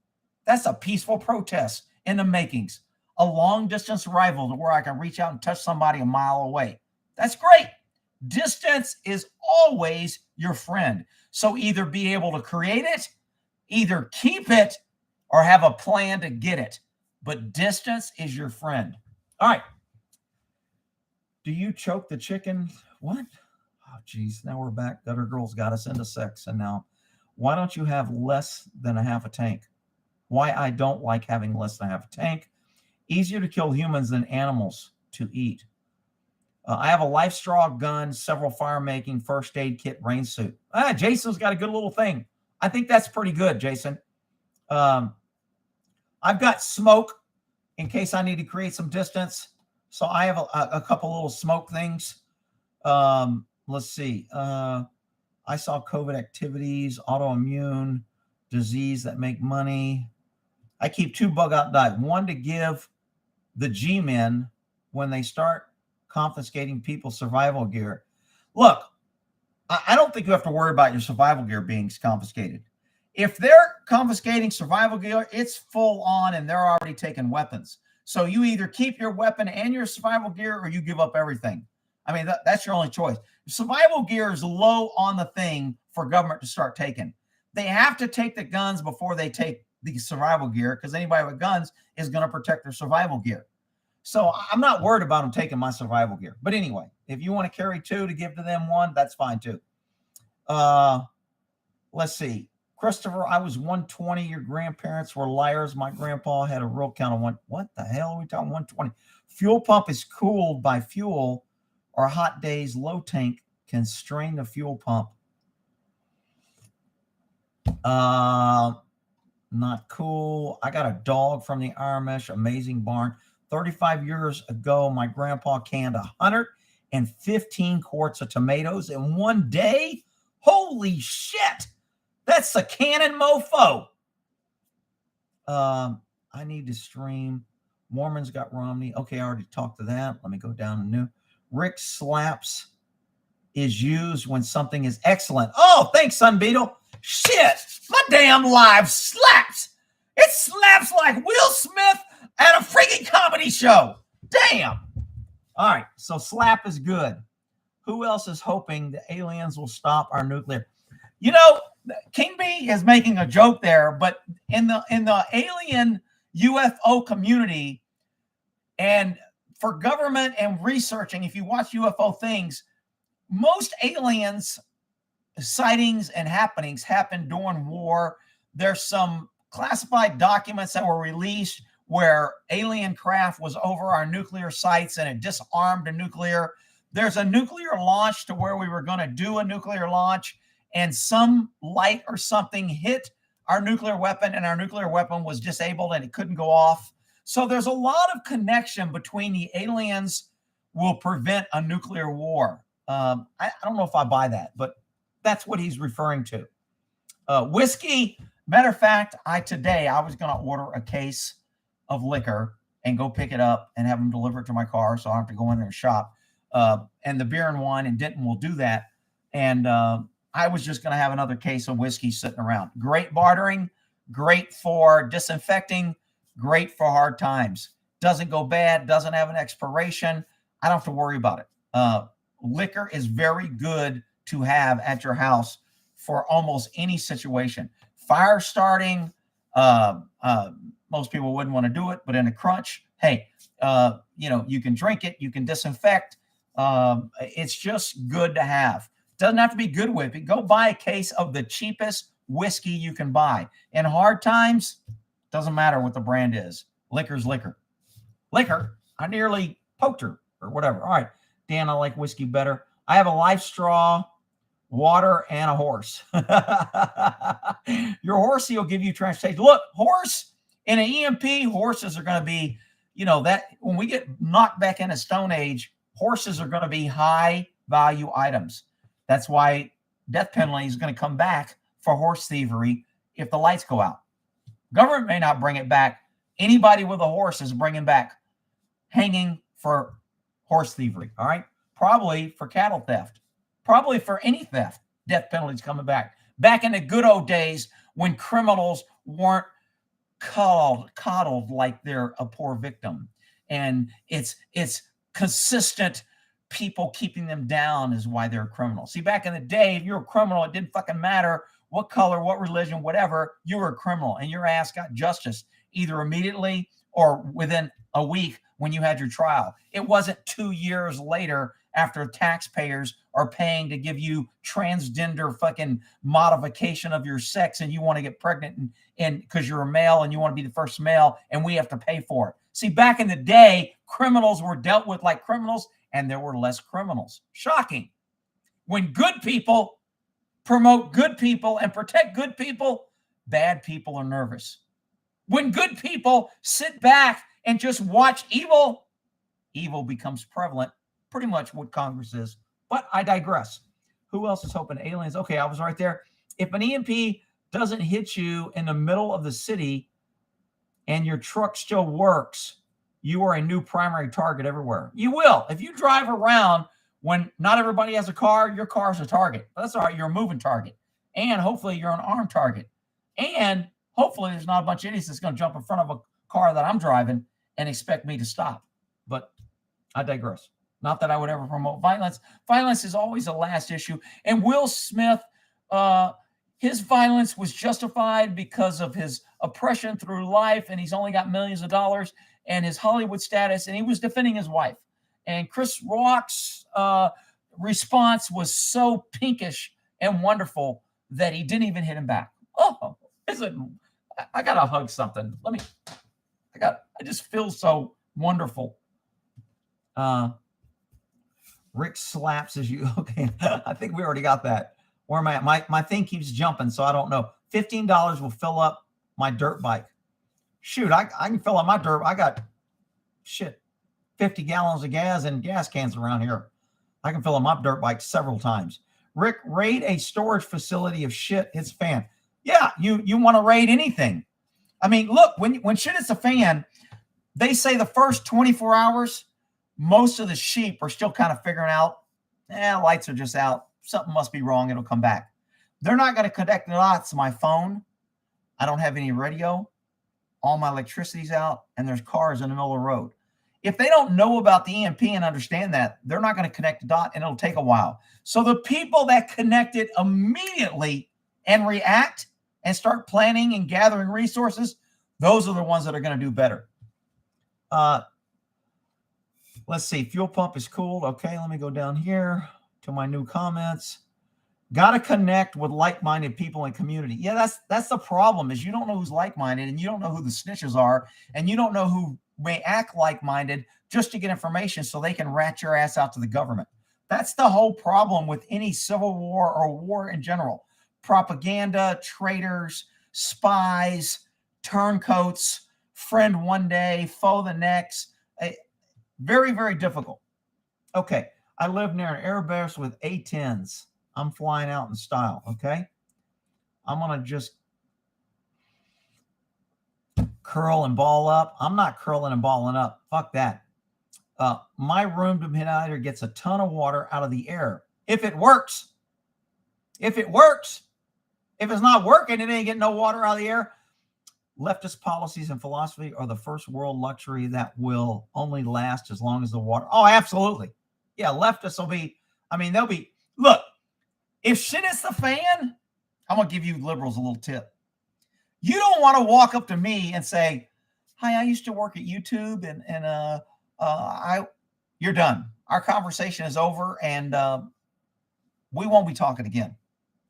That's a peaceful protest in the makings. A long distance rifle to where I can reach out and touch somebody a mile away. That's great. Distance is always your friend. So either be able to create it, either keep it, or have a plan to get it. But distance is your friend. All right. Do you choke the chicken? What? Oh, geez. Now we're back. Gutter Girls got us into sex. And now, why don't you have less than a half a tank? Why I don't like having less than a half a tank. Easier to kill humans than animals to eat. I have a Lifestraw gun, several fire making, first aid kit, rain suit. Jason's got a good little thing. I think that's pretty good, Jason. I've got smoke in case I need to create some distance. So I have a couple little smoke things. Let's see. I saw COVID activities, autoimmune disease that make money. I keep 2 bug out diet. One to give the G-men when they start confiscating people's survival gear. Look, I don't think you have to worry about your survival gear being confiscated. If they're confiscating survival gear, it's full on and they're already taking weapons. So you either keep your weapon and your survival gear or you give up everything. I mean, that's your only choice. Survival gear is low on the thing for government to start taking. They have to take the guns before they take the survival gear because anybody with guns is going to protect their survival gear. So I'm not worried about them taking my survival gear. But anyway, if you want to carry 2 to give to them 1, that's fine too. Let's see. Christopher, I was 120. Your grandparents were liars. My grandpa had a real count of 1. What the hell are we talking? 120. Fuel pump is cooled by fuel or hot days. Low tank can strain the fuel pump. Not cool. I got a dog from the Amish. Amazing barn. 35 years ago, my grandpa canned 115 quarts of tomatoes in one day. Holy shit. That's a cannon mofo. I need to stream. Mormons got Romney. Okay, I already talked to that. Let me go down to new. Rick slaps is used when something is excellent. Oh, thanks, Sun Beetle. Shit, my damn live slaps. It slaps like Will Smith at a freaking comedy show. Damn. All right, so slap is good. Who else is hoping the aliens will stop our nuclear? You know, King B is making a joke there, but in the alien UFO community and for government and researching, if you watch UFO things, most aliens sightings and happenings happen during war. There's some classified documents that were released where alien craft was over our nuclear sites and it disarmed a nuclear. There's a nuclear launch to where we were going to do a nuclear launch and some light or something hit our nuclear weapon and our nuclear weapon was disabled and it couldn't go off. So there's a lot of connection between the aliens will prevent a nuclear war. I don't know if I buy that, but that's what he's referring to. Whiskey, matter of fact, today I was going to order a case of liquor and go pick it up and have them deliver it to my car so I don't have to go in there and shop. And the beer and wine and Denton will do that. And I was just going to have another case of whiskey sitting around. Great bartering, great for disinfecting, great for hard times. Doesn't go bad, doesn't have an expiration. I don't have to worry about it. Liquor is very good to have at your house for almost any situation. Fire starting, most people wouldn't want to do it, but in a crunch, hey, you can drink it, you can disinfect. It's just good to have. Doesn't have to be good whiskey. Go buy a case of the cheapest whiskey you can buy. In hard times, doesn't matter what the brand is. Liquor's liquor. Liquor, I nearly poked her or whatever. All right, Dan, I like whiskey better. I have a Lifestraw, water, and a horse. Your horsey will give you transportation. Look, horse in an EMP, horses are going to be, that when we get knocked back in a Stone Age, horses are going to be high value items. That's why death penalty is going to come back for horse thievery if the lights go out. Government may not bring it back. Anybody with a horse is bringing back hanging for horse thievery, all right? Probably for cattle theft, probably for any theft. Death penalty's coming back. Back in the good old days when criminals weren't coddled like they're a poor victim. And it's consistent people keeping them down is why they're a criminal. See, back in the day, if you're a criminal, it didn't fucking matter what color, what religion, whatever, you were a criminal and your ass got justice either immediately or within a week when you had your trial. It wasn't 2 years later after taxpayers are paying to give you transgender fucking modification of your sex and you want to get pregnant and because you're a male and you want to be the first male and we have to pay for it. See, back in the day, criminals were dealt with like criminals and there were less criminals. Shocking. When good people promote good people and protect good people, bad people are nervous. When good people sit back and just watch evil, evil becomes prevalent. Pretty much what Congress is. But I digress. Who else is hoping? Aliens. Okay, I was right there. If an EMP doesn't hit you in the middle of the city and your truck still works, you are a new primary target everywhere. You will. If you drive around when not everybody has a car, your car is a target. That's all right. You're a moving target. And hopefully you're an armed target. And hopefully there's not a bunch of idiots that's going to jump in front of a car that I'm driving and expect me to stop. But I digress. Not that I would ever promote violence. Violence is always a last issue. And Will Smith, his violence was justified because of his oppression through life, and he's only got millions of dollars, and his Hollywood status, and he was defending his wife. And Chris Rock's response was so pinkish and wonderful that he didn't even hit him back. Oh, I got to hug something. I just feel so wonderful. Rick slaps as you. Okay, I think we already got that. Where am I? My thing keeps jumping, so I don't know. $15 will fill up my dirt bike. Shoot, I can fill up my dirt. I got 50 gallons of gas and gas cans around here. I can fill up my dirt bike several times. Rick, raid a storage facility if shit hits fan. Yeah, you want to raid anything. I mean, look, when shit hits a fan, they say the first 24 hours, most of the sheep are still kind of figuring out, lights are just out. Something must be wrong. It'll come back. They're not going to connect the dots to my phone. I don't have any radio. All my electricity's out, and there's cars in the middle of the road. If they don't know about the EMP and understand that, they're not going to connect the dot, and it'll take a while. So the people that connect it immediately and react and start planning and gathering resources, those are the ones that are going to do better. Let's see. Fuel pump is cooled. Okay, let me go down here to my new comments. Got to connect with like-minded people in community. Yeah, that's the problem is you don't know who's like-minded and you don't know who the snitches are and you don't know who may act like-minded just to get information so they can rat your ass out to the government. That's the whole problem with any civil war or war in general. Propaganda, traitors, spies, turncoats, friend one day, foe the next. Very, very difficult. Okay, I live near an airbase with A-10s. I'm flying out in style, okay? I'm going to just curl and ball up. I'm not curling and balling up. Fuck that. My room dehumidifier gets a ton of water out of the air. If it works. If it works. If it's not working, it ain't getting no water out of the air. Leftist policies and philosophy are the first world luxury that will only last as long as the water. Oh, absolutely. Yeah, leftists will be, they'll be, look, if shit hits the fan, I'm going to give you liberals a little tip. You don't want to walk up to me and say, hi, I used to work at YouTube and you're done. Our conversation is over and we won't be talking again.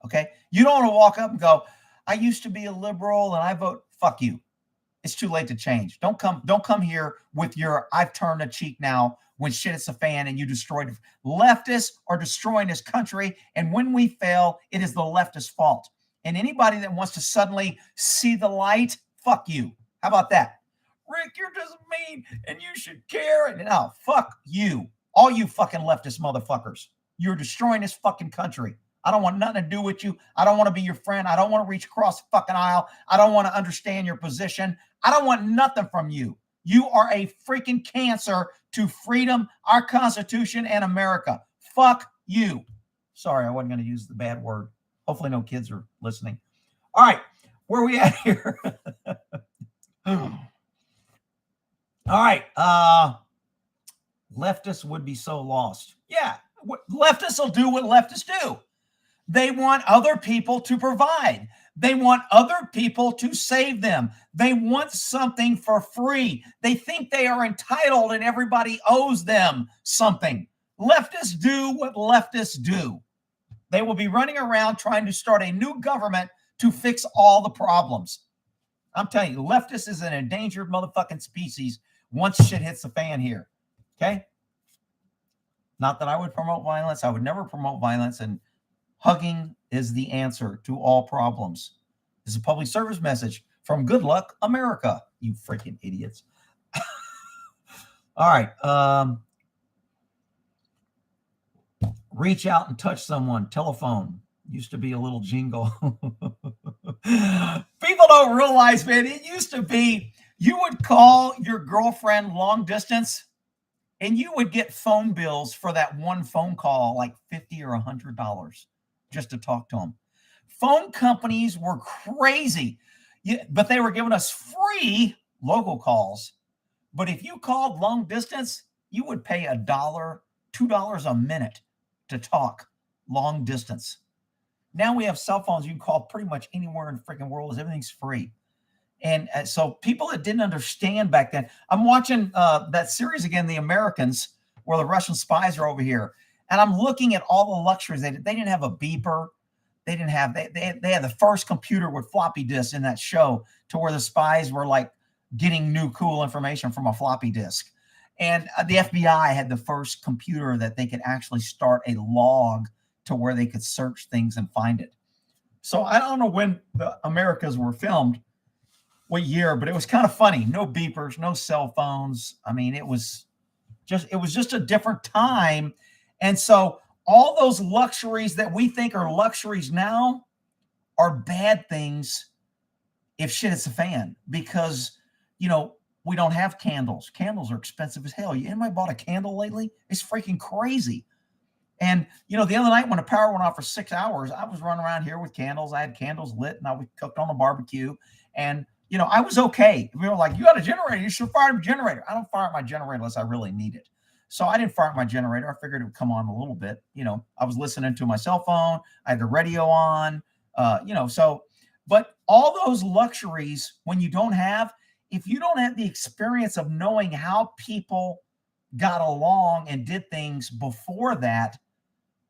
Okay. You don't want to walk up and go, I used to be a liberal and I vote. Fuck you. It's too late to change. Don't come here with your I've turned a cheek now when shit hits a fan and you destroyed it. Leftists are destroying this country. And when we fail, it is the leftist fault. And anybody that wants to suddenly see the light, fuck you. How about that? Rick, you're just mean and you should care. And no, fuck you. All you fucking leftist motherfuckers. You're destroying this fucking country. I don't want nothing to do with you. I don't want to be your friend. I don't want to reach across the fucking aisle. I don't want to understand your position. I don't want nothing from you. You are a freaking cancer to freedom, our Constitution, and America. Fuck you. Sorry, I wasn't going to use the bad word. Hopefully no kids are listening. All right, where are we at here? All right. Leftists would be so lost. Yeah, leftists will do what leftists do. They want other people to provide. They want other people to save them. They want something for free. They think they are entitled and everybody owes them something. Leftists do what leftists do. They will be running around trying to start a new government to fix all the problems. I'm telling you, leftist is an endangered motherfucking species once shit hits the fan here. Okay? Not that I would promote violence. I would never promote violence. And hugging is the answer to all problems. This is a public service message from Good Luck America, you freaking idiots. All right. Reach out and touch someone. Telephone. Used to be a little jingle. People don't realize, man, it used to be you would call your girlfriend long distance and you would get phone bills for that one phone call, like $50 or $100 just to talk to them. Phone companies were crazy, but they were giving us free local calls. But if you called long distance, you would pay $1, $2 a minute to talk long distance. Now we have cell phones. You can call pretty much anywhere in the freaking world. Everything's free. And so people that didn't understand back then, I'm watching that series again, The Americans, where the Russian spies are over here. And I'm looking at all the luxuries. They didn't have a beeper. They didn't have, they had the first computer with floppy disks in that show to where the spies were like getting new cool information from a floppy disk. And the FBI had the first computer that they could actually start a log to where they could search things and find it. So I don't know when the Americas were filmed, what year, but it was kind of funny. No beepers, no cell phones. I mean, it was just a different time. And so all those luxuries that we think are luxuries now are bad things if shit hits a fan, because, you know, we don't have candles. Candles are expensive as hell. Anybody bought a candle lately? It's freaking crazy. And, you know, the other night when the power went off for 6 hours, I was running around here with candles. I had candles lit and I was cooked on a barbecue. And, you know, I was okay. We were like, you got a generator. You should fire the generator. I don't fire up my generator unless I really need it. So I didn't fire up my generator. I figured it would come on a little bit. You know, I was listening to my cell phone. I had the radio on, you know, so, but all those luxuries, when you don't have, if you don't have the experience of knowing how people got along and did things before that,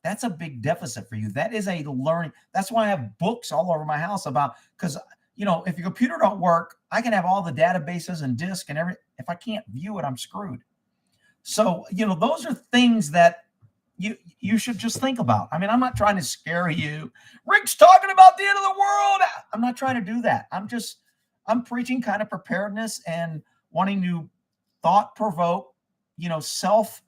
that's a big deficit for you. That is a learning. That's why I have books all over my house about, because, you know, if your computer don't work, I can have all the databases and disk and everything. If I can't view it, I'm screwed. So, you know, those are things that you should just think about. I mean, I'm not trying to scare you. Rick's talking about the end of the world. I'm not trying to do that. I'm preaching kind of preparedness and wanting to thought provoke, you know, self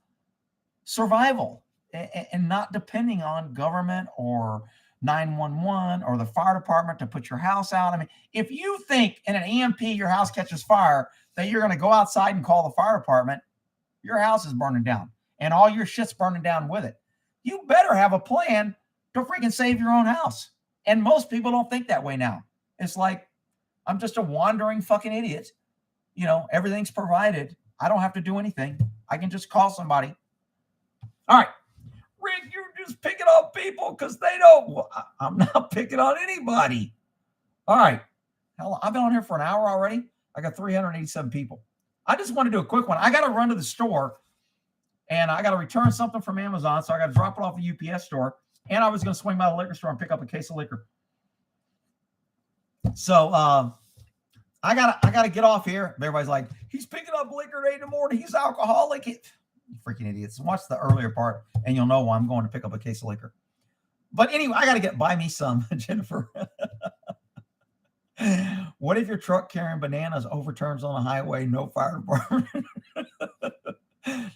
survival and not depending on government or 911 or the fire department to put your house out. I mean, if you think in an EMP your house catches fire that you're going to go outside and call the fire department, your house is burning down and all your shit's burning down with it. You better have a plan to freaking save your own house. And most people don't think that way now. It's like, I'm just a wandering fucking idiot. You know, everything's provided. I don't have to do anything. I can just call somebody. All right. Rick, you're just picking on people because they don't. Well, I'm not picking on anybody. All right. Hell, I've been on here for an hour already. I got 387 people. I just want to do a quick one. I got to run to the store and I got to return something from Amazon. So I got to drop it off the UPS store. And I was going to swing by the liquor store and pick up a case of liquor. So I gotta get off here. Everybody's like, he's picking up liquor at 8 in the morning. He's alcoholic. You freaking idiots. Watch the earlier part and you'll know why I'm going to pick up a case of liquor. But anyway, I got to buy me some, Jennifer. What if your truck carrying bananas overturns on the highway? No fire department.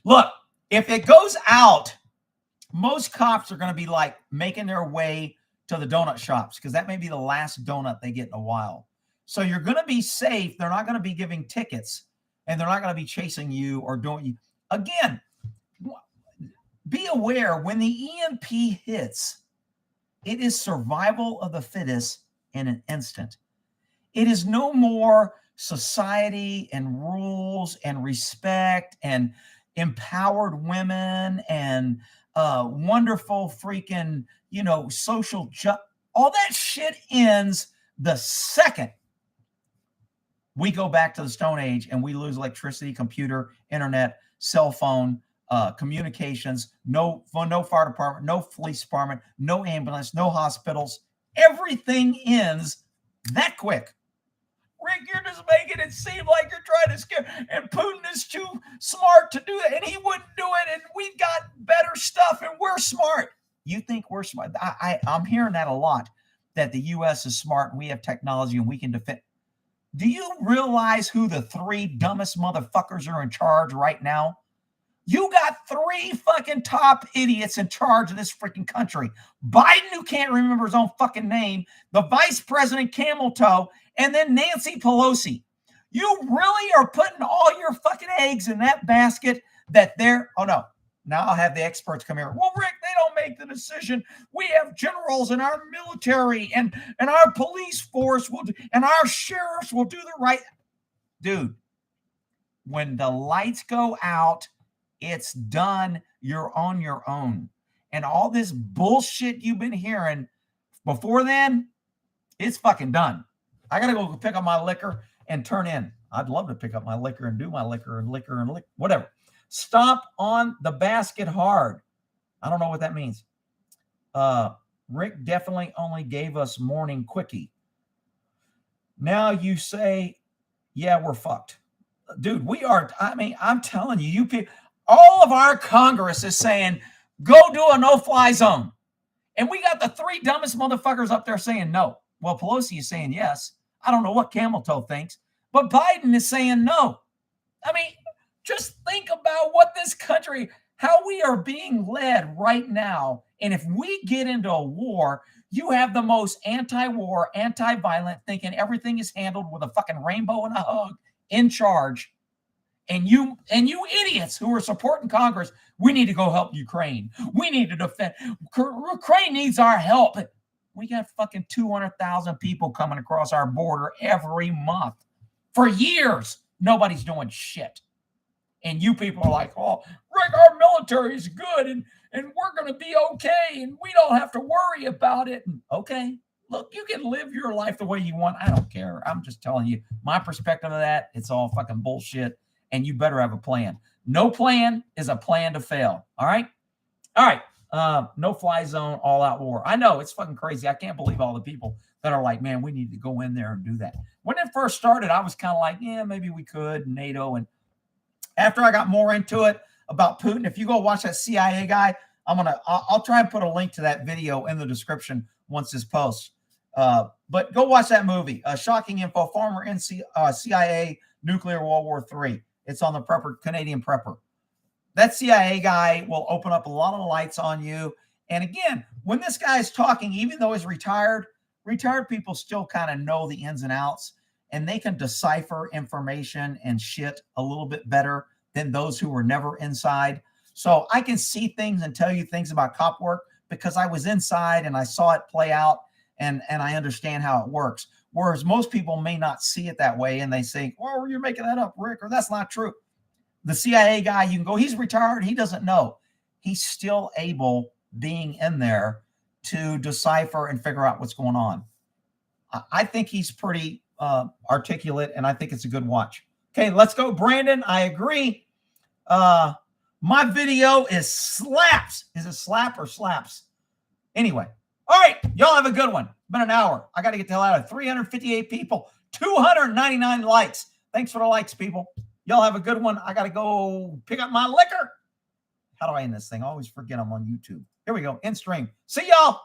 Look, if it goes out, most cops are going to be like making their way to the donut shops because that may be the last donut they get in a while. So you're going to be safe. They're not going to be giving tickets. and they're not going to be chasing you or doing you. Again, be aware when the EMP hits, it is survival of the fittest in an instant. It is no more society and rules and respect and empowered women and wonderful freaking, social all that shit ends the second we go back to the Stone Age and we lose electricity, computer, internet, cell phone, communications, no fire department, no police department, no ambulance, no hospitals. Everything ends that quick. Rick, you're just making it seem like you're trying to scare, and Putin is too smart to do it, and he wouldn't do it, and we've got better stuff, and we're smart. You think we're smart? I'm hearing that a lot, that the U.S. is smart, and we have technology, and we can defend. Do you realize who the 3 dumbest motherfuckers are in charge right now? You got 3 fucking top idiots in charge of this freaking country. Biden, who can't remember his own fucking name, the vice president, Camel Toe, and then Nancy Pelosi. You really are putting all your fucking eggs in that basket that they're, oh no, now I'll have the experts come here. Well, Rick, they don't make the decision. We have generals in our military and our police force will do, and our sheriffs will do the right. Dude, when the lights go out, it's done. You're on your own. And all this bullshit you've been hearing before then, it's fucking done. I got to go pick up my liquor and turn in. I'd love to pick up my liquor and do my liquor and whatever. Stomp on the basket hard. I don't know what that means. Rick definitely only gave us morning quickie. Now you say, yeah, we're fucked. Dude, we are. I mean, I'm telling you, you people, all of our Congress is saying, go do a no-fly zone. And we got the 3 dumbest motherfuckers up there saying no. Well, Pelosi is saying yes. I don't know what Camel Toe thinks, but Biden is saying no. I mean, just think about what this country, how we are being led right now. And if we get into a war, you have the most anti-war, anti-violent, thinking everything is handled with a fucking rainbow and a hug in charge. And you idiots who are supporting Congress, we need to go help Ukraine. We need to defend. Ukraine needs our help. We got fucking 200,000 people coming across our border every month. For years, nobody's doing shit. And you people are like, oh, Rick, our military is good and we're going to be okay and we don't have to worry about it. And, okay, look, you can live your life the way you want. I don't care. I'm just telling you my perspective of that. It's all fucking bullshit. And you better have a plan. No plan is a plan to fail. All right? All right. No fly zone, all out war. I know it's fucking crazy. I can't believe all the people that are like, man, we need to go in there and do that. When it first started, I was kind of like, yeah, maybe we could, NATO. And after I got more into it about Putin, if you go watch that CIA guy, I'll try and put a link to that video in the description once this posts. But go watch that movie. Shocking info, former CIA nuclear World War III. It's on the Canadian Prepper. That CIA guy will open up a lot of lights on you. And again, when this guy is talking, even though he's retired people still kind of know the ins and outs, and they can decipher information and shit a little bit better than those who were never inside. So I can see things and tell you things about cop work because I was inside and I saw it play out and I understand how it works. Whereas most people may not see it that way and they say, well, you're making that up, Rick, or that's not true. The CIA guy, you can go, he's retired. He doesn't know. He's still able, being in there, to decipher and figure out what's going on. I think he's pretty articulate, and I think it's a good watch. Okay, let's go, Brandon. I agree. My video is slaps. Is it slap or slaps? Anyway. All right, y'all have a good one. It's been an hour. I got to get the hell out of 358 people, 299 likes. Thanks for the likes, people. Y'all have a good one. I got to go pick up my liquor. How do I end this thing? I always forget I'm on YouTube. Here we go. End stream. See y'all.